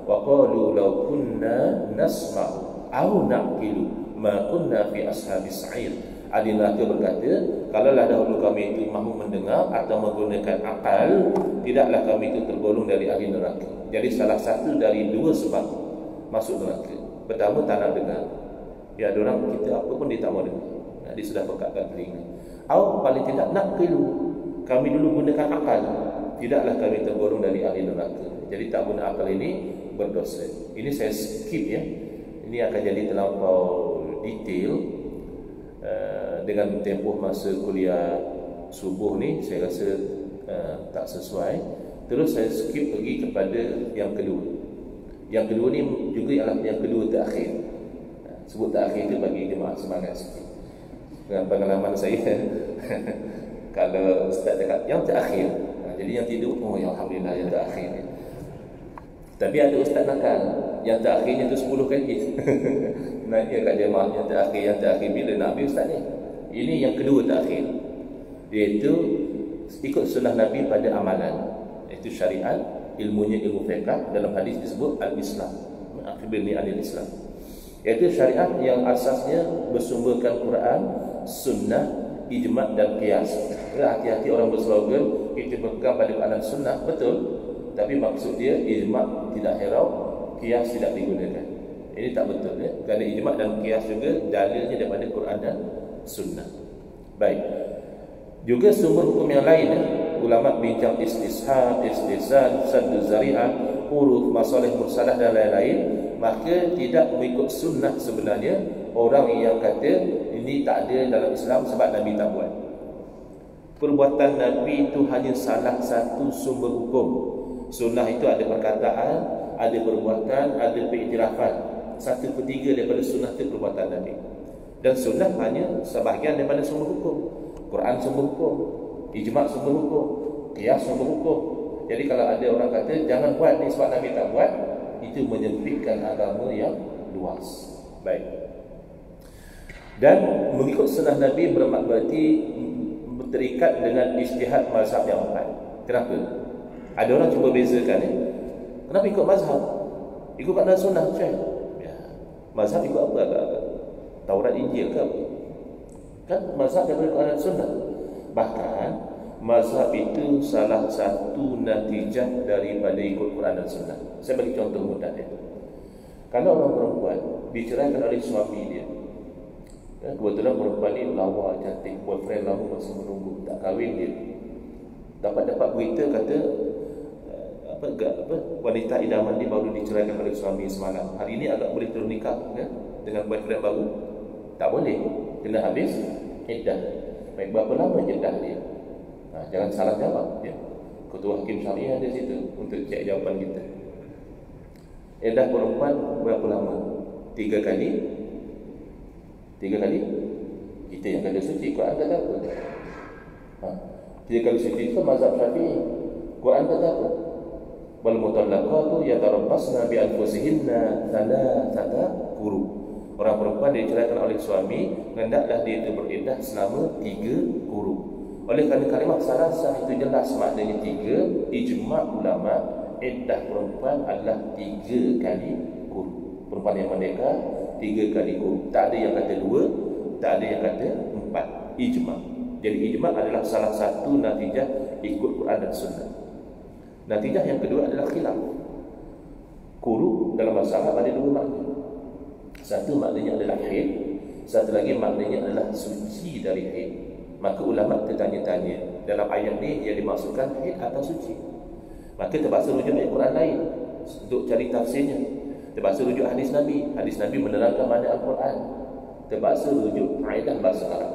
wa qalu law kunna nasma'u aw naqilu ma kunna fi ashabis sa'ir. Ahli neraka berkata, kalaulah dahulu kami itu mahu mendengar atau menggunakan akal, tidaklah kami itu tergolong dari ahli neraka. Jadi salah satu dari dua sebab masuk neraka. Pertama, tak nak dengar. Ya, ada orang kita apa pun dia tak mau dengar. Dia sudah pekatkan telinga. Atau paling tidak nak kelu. Kami dulu gunakan akal. Tidaklah kami tergolong dari ahli neraka. Jadi tak guna akal ini berdosa. Ini saya skip ya. Ini akan jadi terlampau detail. Dengan tempoh masa kuliah subuh ni saya rasa tak sesuai. Terus saya skip pergi kepada yang kedua. Yang kedua ni juga ialah yang kedua terakhir. Sebut terakhir itu bagi jemaah semangat sikit. Dengan pengalaman saya kalau ustaz cakap yang terakhir, jadi yang tidur, oh ya alhamdulillah yang terakhir. Tapi ada ustaz nakal, yang terakhirnya tu 10 kali. Nanya kat jemaah yang terakhir bila nak habis ustaz ni? Ini yang kedua terakhir. Iaitu ikut sunnah Nabi pada amalan, iaitu syariat, ilmunya ilmu fiqh. Dalam hadis disebut al-Islam, akhbirni anil Islam. Iaitu syariat yang asasnya bersumberkan Quran, sunnah, ijma' dan qiyas. Hati-hati orang berslogan kita berpegang pada Quran dan sunnah, betul. Tapi maksud dia ijma' tidak herau, qiyas tidak digunakan. Ini tak betul ya. Kerana ijma' dan qiyas juga dalilnya daripada Quran dan sunnah. Baik. Juga sumber hukum yang lain ya. Ulama bincang istishab, istihsan, saddu zari'ah, huruf, masalih mursalah dan lain-lain. Maka tidak mengikut sunnah sebenarnya orang yang kata ini tak ada dalam Islam sebab Nabi tak buat. Perbuatan Nabi itu hanya salah satu sumber hukum. Sunnah itu ada perkataan, ada perbuatan, ada pengiktirafan. 1/3 daripada sunnah itu perbuatan Nabi. Dan sunnah hanya sebahagian daripada sumber hukum. Quran sumber hukum, ijma' sumber hukum, qiyas sumber hukum. Jadi kalau ada orang kata jangan buat ni sebab Nabi tak buat, itu menyempitkan agama yang luas. Baik. Dan mengikut sunnah Nabi berarti terikat dengan ijtihad mazhab yang empat. Kenapa? Ada orang cuba bezakan kenapa ikut mazhab? Ikut kat dalam sunnah Syekh. Ya. Mazhab ikut apa agak? Taurat Injil ke apa? Kan mazhab daripada Quran dan sunnah. Bahkan mazhab itu salah satu natijah daripada ikut Quran dan sunnah. Saya bagi contoh mudah dia. Kalau orang perempuan diceraikan oleh suami dia, Kebetulan perempuan ni lawa, cantik, boyfriend lama masih menunggu, tak kahwin dia. Dapat berita kata wanita idaman dia baru diceraikan oleh suami semalam. Hari ini agak boleh terus nikah dengan boyfriend baru. Tak boleh, kena habis iddah. Baik, berapa lama iddah dia? Jangan salah jawab ya. Ketua Hakim Syariah ada situ untuk cek jawapan kita. Iddah perempuan berapa lama? 3 kali. 3 kali? Kita yang kena suci, Quran kata apa? 3 kali suci itu mazhab Syafi'i. Quran kata apa? Wal mutallaqatu yatarabbasna bi anfusihinna thalathata quru. Orang perempuan diceraikan oleh suami, hendaklah dia itu beriddah selama 3 quru. Oleh kerana kalimah salasah itu jelas maknanya 3, ijma' ulama iddah perempuan adalah 3 kali quru. Perempuan yang merdeka 3 kali quru. Tak ada yang kata 2, tak ada yang kata 4. Ijma'. Jadi ijma' adalah salah satu natijah ikut Quran dan Sunnah. Natijah yang kedua adalah khilaf. Quru dalam bahasa Arab ada 2 makna. Satu maknanya adalah haid, satu lagi maknanya adalah suci dari haid. Maka ulama tertanya-tanya, dalam ayat ni yang dimaksudkan haid atau suci? Maka terpaksa rujuk ayat Quran lain untuk cari tafsirnya. Terpaksa rujuk hadis Nabi. Hadis Nabi menerangkan makna Al-Quran. Terpaksa rujuk kaedah bahasa Arab.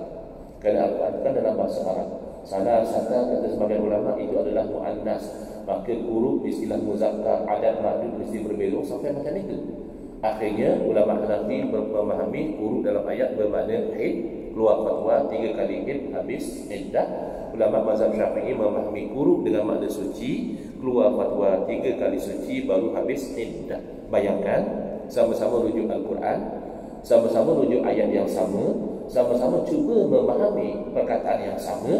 Kerana Al-Quran kan dalam bahasa Arab. Salah satu kata sebagian ulama itu adalah mu'annas. Maka huruf istilah muzakkar, adat ma'dud mesti berbeza sampai macam itu. Akhirnya ulama Hanafi memahami huruf dalam ayat bermakna haid, keluar fatwa 3 kali haid, habis iddah. Ulama mazhab Syafi'i memahami huruf dengan makna suci, keluar fatwa 3 kali suci baru habis iddah. Bayangkan, sama-sama rujuk Al-Quran, sama-sama rujuk ayat yang sama, sama-sama cuba memahami perkataan yang sama,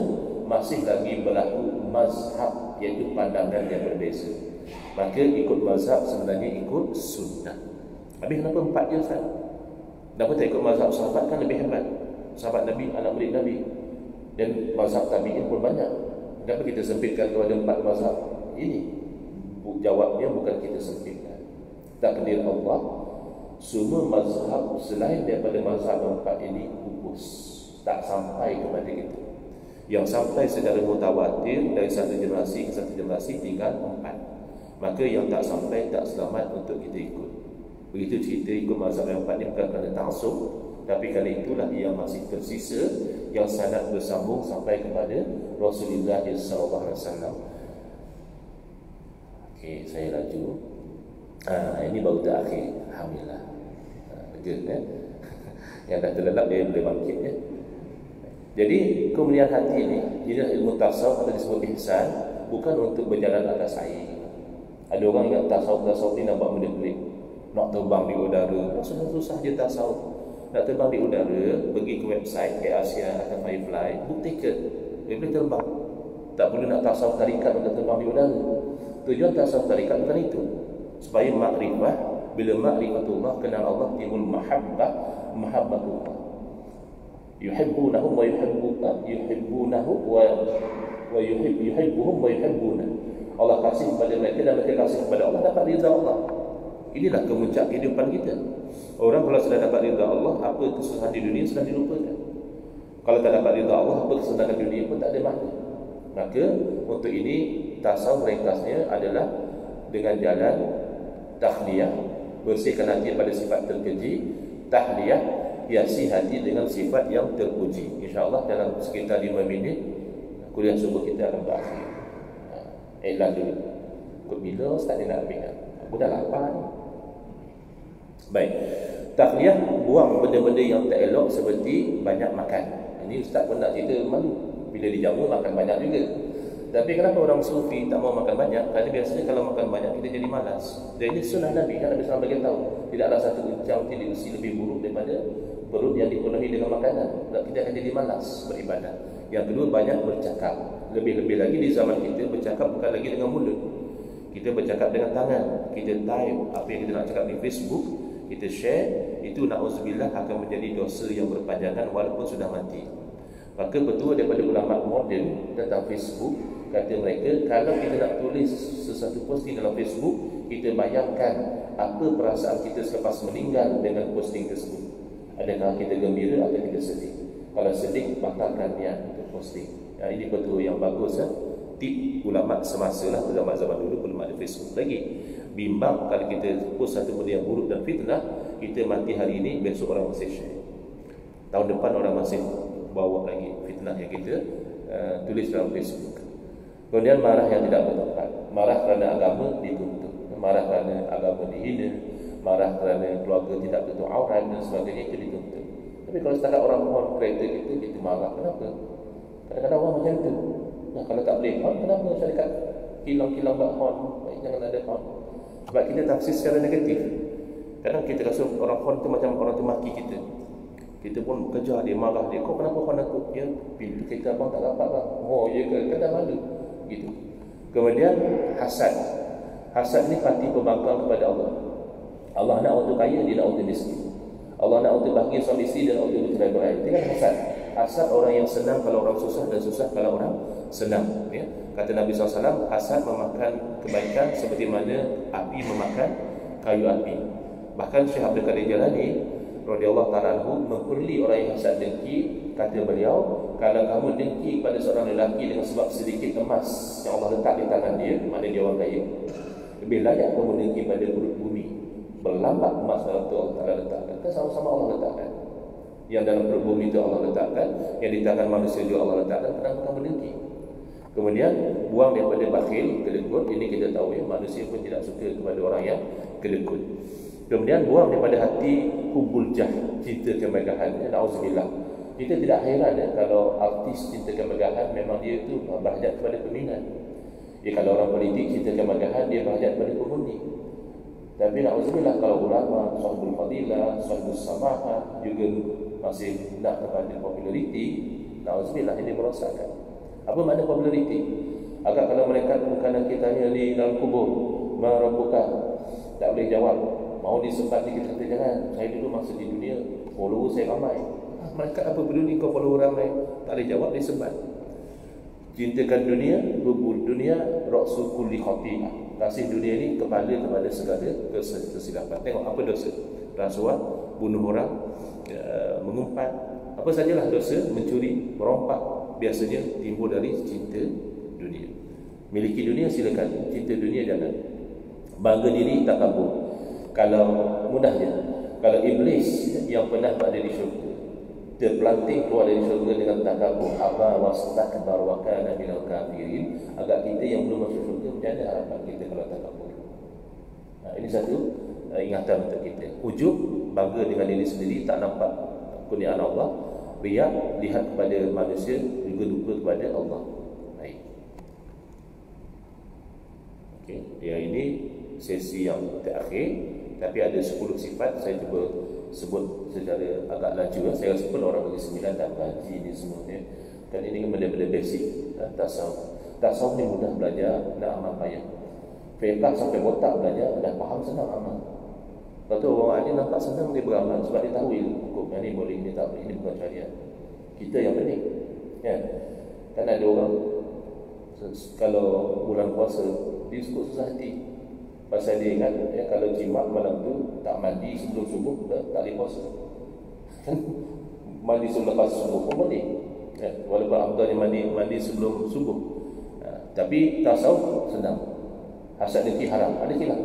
masih lagi berlaku mazhab, iaitu pandangan yang berbeza. Maka ikut mazhab sebenarnya ikut sunnah. Habis kenapa 4 je Ustaz? Kenapa tak ikut mazhab sahabat, kan lebih hebat? Sahabat Nabi, anak murid Nabi. Dan mazhab tabi'in pun banyak. Kenapa kita sempitkan kepada 4 mazhab ini? Jawabnya bukan kita sempitkan. Takdir Allah, semua mazhab selain daripada mazhab 4 ini pupus, tak sampai kepada kita. Yang sampai secara mutawatir dari satu generasi ke satu generasi tinggal 4. Maka yang tak sampai tak selamat untuk kita ikut. Begitu cerita ikut mazhab yang 4 ni bukan kerana ta'assub, tapi kerana itulah yang masih tersisa, yang sanad bersambung sampai kepada Rasulullah sallallahu alaihi wasallam. Okey, saya laju. Ini baru terakhir. Alhamdulillah. Lega yang dah terlelap dia boleh bangkit ya. Jadi kemuliaan hati ni, dia ilmu tasawuf atau disebut ihsan, bukan untuk berjalan atas air. Ada orang ingat tasawuf ni nampak benda pelik. Nak terbang di udara, susah je tasawuf. Nak terbang di udara, pergi ke website Asia atau Firefly, book tiket, dia boleh terbang. Tak perlu nak tasawuf tarikat untuk terbang di udara. Tujuan tasawuf tarikat bukan itu. Supaya makrifah, bila makrifatullah, kenal Allah, timbul mahabbatullah. Yuhibbunahu wa yuhibbunahu wa yuhibbuhum wa yuhibbuna. Allah kasih kepada mereka dan mereka kasih kepada Allah, dapat ridha Allah. Inilah kemuncak kehidupan kita. Orang kalau sudah dapat ridha Allah, apa kesusahan di dunia sudah dilupakan. Kalau tak dapat ridha Allah, apa kesenangan dunia pun tak ada makna. Maka untuk ini tasawuf ringkasnya adalah dengan jalan tahliyah, bersihkan hati pada sifat terkeji, tahliyah, hiasi hati dengan sifat yang terpuji. InsyaAllah dalam sekitar 5 minit kuliah subuh kita akan berakhir. Iklan dulu. Ikut bila Ustaz dia nak habiskan? Aku dah lapar ni. Baik. Tahliyah, buang benda-benda yang tak elok seperti banyak makan. Ini Ustaz pun nak cerita malu. Bila di Jawa makan banyak juga. Tapi kenapa orang sufi tak mau makan banyak? Kerana biasanya kalau makan banyak kita jadi malas. Dan ini sunnah Nabi, kan Nabi SAW bagi tahu, tidaklah satu uncang tidak besi lebih buruk daripada perut yang dipenuhi dengan makanan. Kita akan jadi malas beribadah. Yang kedua, banyak bercakap. Lebih-lebih lagi di zaman kita, bercakap bukan lagi dengan mulut. Kita bercakap dengan tangan. Kita type apa yang kita nak cakap di Facebook, kita share. Itu na'udzubillah akan menjadi dosa yang berpanjangan walaupun sudah mati. Maka betul daripada ulama moden tentang Facebook, kata mereka, kalau kita nak tulis sesuatu posting dalam Facebook, kita bayangkan apa perasaan kita selepas meninggal dengan posting tersebut. Adakah kita gembira atau kita sedih? Kalau sedih, batalkan niat untuk posting. Ini betul yang bagus. Tip ulama semasa lah, zaman dulu belum ada Facebook lagi. Bimbang kalau kita post satu benda yang buruk dan fitnah, kita mati hari ini, besok orang masih share. Tahun depan orang masih bawa lagi fitnah yang kita tulis dalam Facebook. Kemudian marah yang tidak bertempat, marah kerana agama dituntut, marah kerana agama dihina, marah kerana keluarga tidak betul aurat dan sebagainya, itu dituntut. Tapi kalau setakat orang mohon kereta kita marah, kenapa? Kadang-kadang orang macam tu. Nah, kalau tak boleh horn, kenapa syarikat kilang-kilang buat horn? Baik, jangan ada horn. Sebab kita tafsir secara negatif. Kadang kita rasa orang horn tu macam orang tu maki kita. Kita pun kejar dia, marah dia. Kau kenapa horn aku? Ya, pintu kereta abang tak dapat bang. Oh, ya ke? Kadang malu. Gitu. Kemudian hasad. Hasad ni hati pembangkang kepada Allah. Allah nak orang tu kaya, dia nak orang tu miskin. Allah nak orang tu bahagia suami isteri dan orang tu bercerai-berai. Itu kan hasad. Hasad orang yang senang kalau orang susah, dan susah kalau orang senang, ya. Kata Nabi SAW, hasad memakan kebaikan seperti mana api memakan kayu api. Bahkan Syekh Abdul Qadir Jalani radhiyallahu ta'ala anhu memperli orang yang hasad dengki. Kata beliau, kalau kamu dengki kepada seorang lelaki dengan sebab sedikit emas yang Allah letak di tangan dia, maknanya dia orang kaya, lebih layak kamu dengki pada perut bumi berlambat emas dalam tu Allah Ta'ala letakkan. Kan sama-sama Allah letakkan. Yang dalam perut bumi itu Allah letakkan, yang di tangan manusia juga Allah letakkan. Kenapa kamu dengki? Kemudian buang daripada bakhil, kedekut. Ini kita tahu ya, manusia pun tidak suka kepada orang yang kedekut. Kemudian buang daripada hati hubul jah, cinta kemegahan. Na'udzubillah. Kita tidak heran ya, kalau artis cinta kemegahan memang dia itu berhajat kepada peminat. Ya, kalau orang politik cinta kemegahan, dia berhajat kepada pengundi. Tapi na'udzubillah, kalau ulama, sahibul fadilah, sahibul samahah juga masih nak kepada populariti, na'udzubillah, ini merosakkan. Apa makna populariti? Agak kalau mereka bukan kita tanya di dalam kubur, Rabbuka, tak boleh jawab. Mau disempat kita kata jangan. Saya dulu masa di dunia follower saya ramai. Mereka apa peduli kau follower ramai? Tak boleh jawab, disempat. Cintakan dunia, hubul dunia, ra'su kulli khati'ah. Kasih dunia ini kepala kepada segala kesilapan. Tengok apa dosa? Rasuah, bunuh orang, mengumpat, apa sajalah dosa, mencuri, merompak, biasanya timbul dari cinta dunia. Miliki dunia silakan, cinta dunia jangan. Bangga diri tak kabur. Kalau mudahnya, kalau iblis yang pernah berada di syurga terpelanting keluar dari syurga dengan takabur, aba wastakbar wa kana minal kafirin, agak kita yang belum masuk syurga macam mana harapan kita kalau takabur? Ini satu ingatan untuk kita. Ujub, bangga dengan diri sendiri, tak nampak kurniaan Allah. Riak, lihat kepada manusia, juga lupa kepada Allah. Baik. Okey, ya, ini sesi yang terakhir. Tapi ada 10 sifat, saya cuba sebut secara agak laju. Saya rasa pun orang bagi 9 tak kaji ni semuanya. Kan ini kan benda-benda basic. Tasawuf. Tasawuf ni mudah belajar, nak amal payah. Fiqh sampai botak belajar, dah faham senang amal. Lepas tu orang ni nampak senang dia beramal sebab dia tahu hukum yang ni boleh, ni tak boleh, ini bukan syariat. Kita yang pening. Ya. Kan ada orang kalau bulan puasa dia susah hati. Pasal dia ingat kalau jimat malam tu tak mandi sebelum subuh, tak boleh puasa. Mandi sebelum lepas subuh pun boleh. Walaupun afdalnya mandi sebelum subuh. Tapi tasawuf senang. Hasad dengki haram, ada khilaf.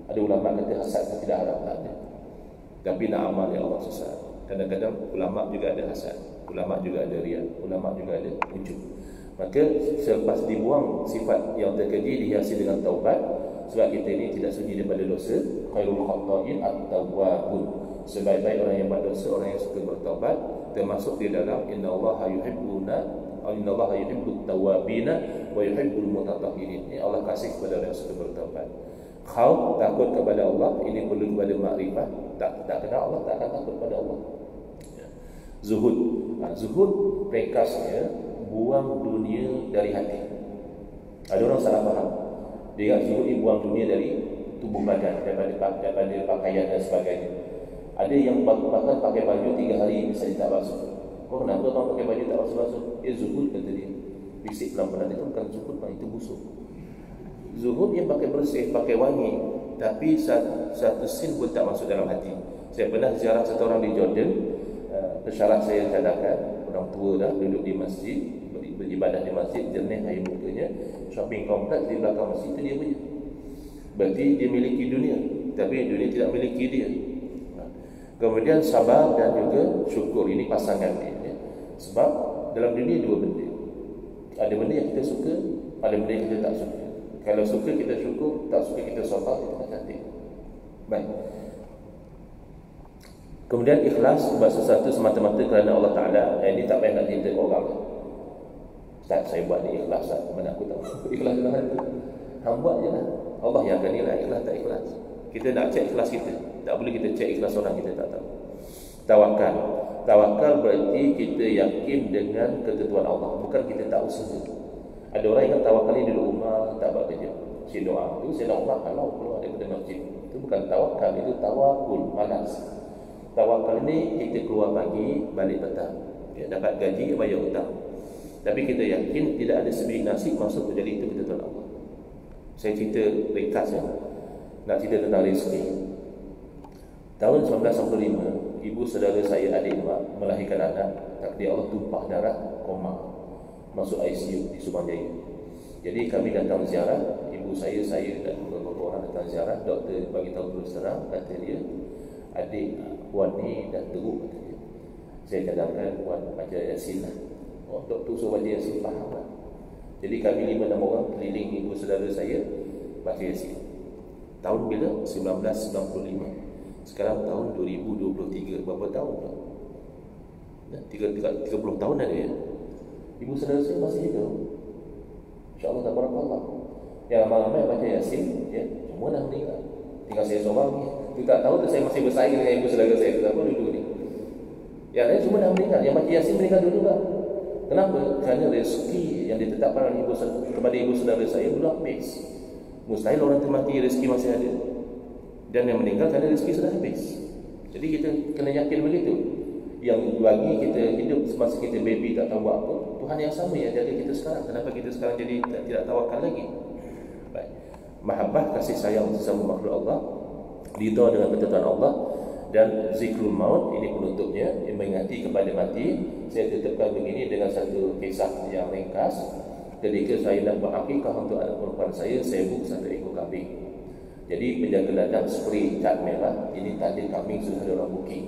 Ada ulama kata hasad tidak haram, tak ada. Tapi nak amal yang Allah susah. Kadang-kadang ulama juga ada hasad, ulama juga ada riya, ulama juga ada ujub. Maka selepas dibuang sifat yang terkeji, dihiasi dengan taubat. Sebab kita ini tidak sunyi daripada dosa. Khairul khata'in at-tawwabun. Sebaik-baik orang yang buat dosa, orang yang suka bertaubat. Termasuk di dalam innallaha yuhibbuna, innallaha yuhibbut tawwabina wa yuhibbul mutatahhirin. Ini Allah kasih kepada orang yang suka bertaubat. Khauf, takut kepada Allah, ini perlu kepada makrifat. Tak kenal Allah, tak akan takut kepada Allah. Zuhud. Zuhud ringkasnya buang dunia dari hati. Ada orang salah faham. Dia ingat zuhud ni buang dunia dari tubuh badan, daripada pakaian dan sebagainya. Ada yang bahkan pakai baju 3 hari bisa tak basuh. Kau kenapa kau pakai baju tak basuh-basuh? Dia zuhud, kata dia. Fisik pelan-pelan itu bukan zuhud, itu busuk. Zuhud yang pakai bersih, pakai wangi, tapi satu sin pun tak masuk dalam hati. Saya pernah ziarah satu orang di Jordan. Pesyarat saya cadangkan, orang tua dah duduk di masjid, beribadah di masjid, jernih air mukanya. Shopping kompleks di belakang masjid itu dia punya. Berarti dia miliki dunia, tapi dunia tidak miliki dia. Kemudian sabar dan juga syukur, ini pasangan dia, ya. Sebab dalam dunia dua benda. Ada benda yang kita suka, ada benda yang kita tak suka. Kalau suka kita syukur, tak suka kita sabar, kita tak cantik. Baik. Kemudian ikhlas buat sesuatu semata-mata kerana Allah Ta'ala. Ini tak payah nak cerita ke orang. Tak, saya buat ni ikhlas lah. Mana aku tahu ikhlas dalam hati. Hang buat je lah. Allah yang akan nilai ikhlas tak ikhlas. Kita nak cek ikhlas kita. Tak boleh kita cek ikhlas orang kita tak tahu. Tawakal. Tawakal berarti kita yakin dengan ketentuan Allah. Bukan kita tak usaha. Ada orang yang tawakal ni duduk rumah, tak buat kerja. Si doa. Itu saya nak rumah kalau keluar daripada masjid. Itu bukan tawakal. Itu tawakul. Malas. Tawakal ni kita keluar pagi, balik petang, ya, dapat gaji, bayar hutang. Tapi kita yakin tidak ada sebiji nasib masuk ke jadi itu ketentuan Allah. Saya cerita ringkas ya. Nak cerita tentang rezeki. Tahun 1965, ibu saudara saya adik mak melahirkan anak. Takdir Allah tumpah darah, koma, masuk ICU di Subang Jaya. Jadi kami datang ziarah, ibu saya dan beberapa orang datang ziarah. Doktor bagi tahu terus terang, kata dia, adik puan ni dah teruk, kata dia. Saya cadangkan puan baca Yasin lah. Oh, doktor suruh baca Yasin, faham lah. Jadi kami 5-6 orang keliling ibu saudara saya baca Yasin. Tahun bila? 1995. Sekarang tahun 2023. Berapa tahun tu? 30 tahun ada ya. Ibu saudara saya masih hidup. InsyaAllah tabarakallah. Yang ramai-ramai baca Yasin, ya, semua dah meninggal. Tinggal saya seorang ni. Tak tahu tu saya masih bersaing dengan ibu saudara saya kenapa dulu ni. Yang lain semua dah meninggal. Yang baca Yasin meninggal dulu lah. Kenapa? Kerana rezeki yang ditetapkan oleh kepada ibu saudara saya belum habis. Mustahil orang termati rezeki masih ada. Dan yang meninggal kerana rezeki sudah habis. Jadi kita kena yakin begitu. Yang bagi kita hidup semasa kita baby tak tahu apa, Tuhan yang sama yang jaga kita sekarang. Kenapa kita sekarang jadi tidak tawakal lagi? Baik. Mahabbah, kasih sayang sesama makhluk Allah, ridha dengan ketentuan Allah, dan zikrul maut, ini penutupnya, yang mengingati kepada mati. Saya tutupkan begini dengan satu kisah yang ringkas. Ketika saya nak berakikah untuk anak perempuan saya buk satu ekor kambing. Jadi penjaga ladang spray cat merah, ini tanda kambing sudah ada orang booking.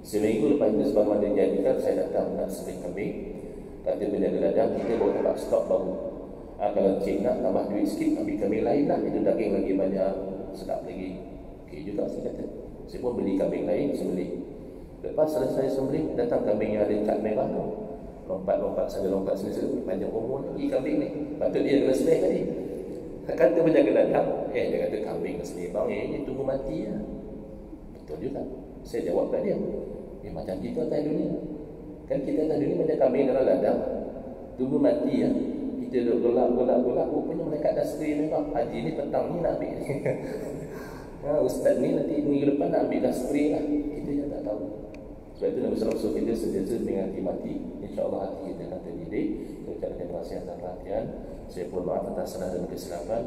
Seminggu lepas itu sebagaimana dijadikan, saya datang nak spray kambing. Kata penjaga ladang, kita baru dapat stok baru. Kalau cik nak tambah duit sikit, ambil kambing lain lah, itu daging lagi banyak, sedap lagi. Okey juga saya kata. Saya pun beli kambing lain, sembelih. Lepas selesai sembelih, datang kambing yang ada cat merah tu. Lompat-lompat sana, lompat sini, panjang umur lagi kambing ni. Patut dia kena sembelih tadi. Kata penjaga ladang, dia kata kambing sembelih bang, ini tunggu mati lah. Betul juga. Saya jawab kat dia, macam kita atas dunia. Kan kita atas dunia macam kambing dalam ladang, tunggu mati lah. Kita duduk golak, rupanya mereka dah spray merah. Haji ni petang ni nak ambil ni. Ustaz ni nanti minggu depan nak ambil dah spray lah. Kita yang tak tahu. Sebab itu Nabi SAW suruh kita sentiasa mengingati mati. InsyaAllah hati kita akan terdidik. Kita akan terima dan perhatian. Saya pun maaf atas salah dan kesilapan.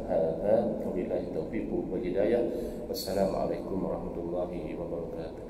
Wabillahi taufiq wal hidayah. Wassalamualaikum warahmatullahi wabarakatuh.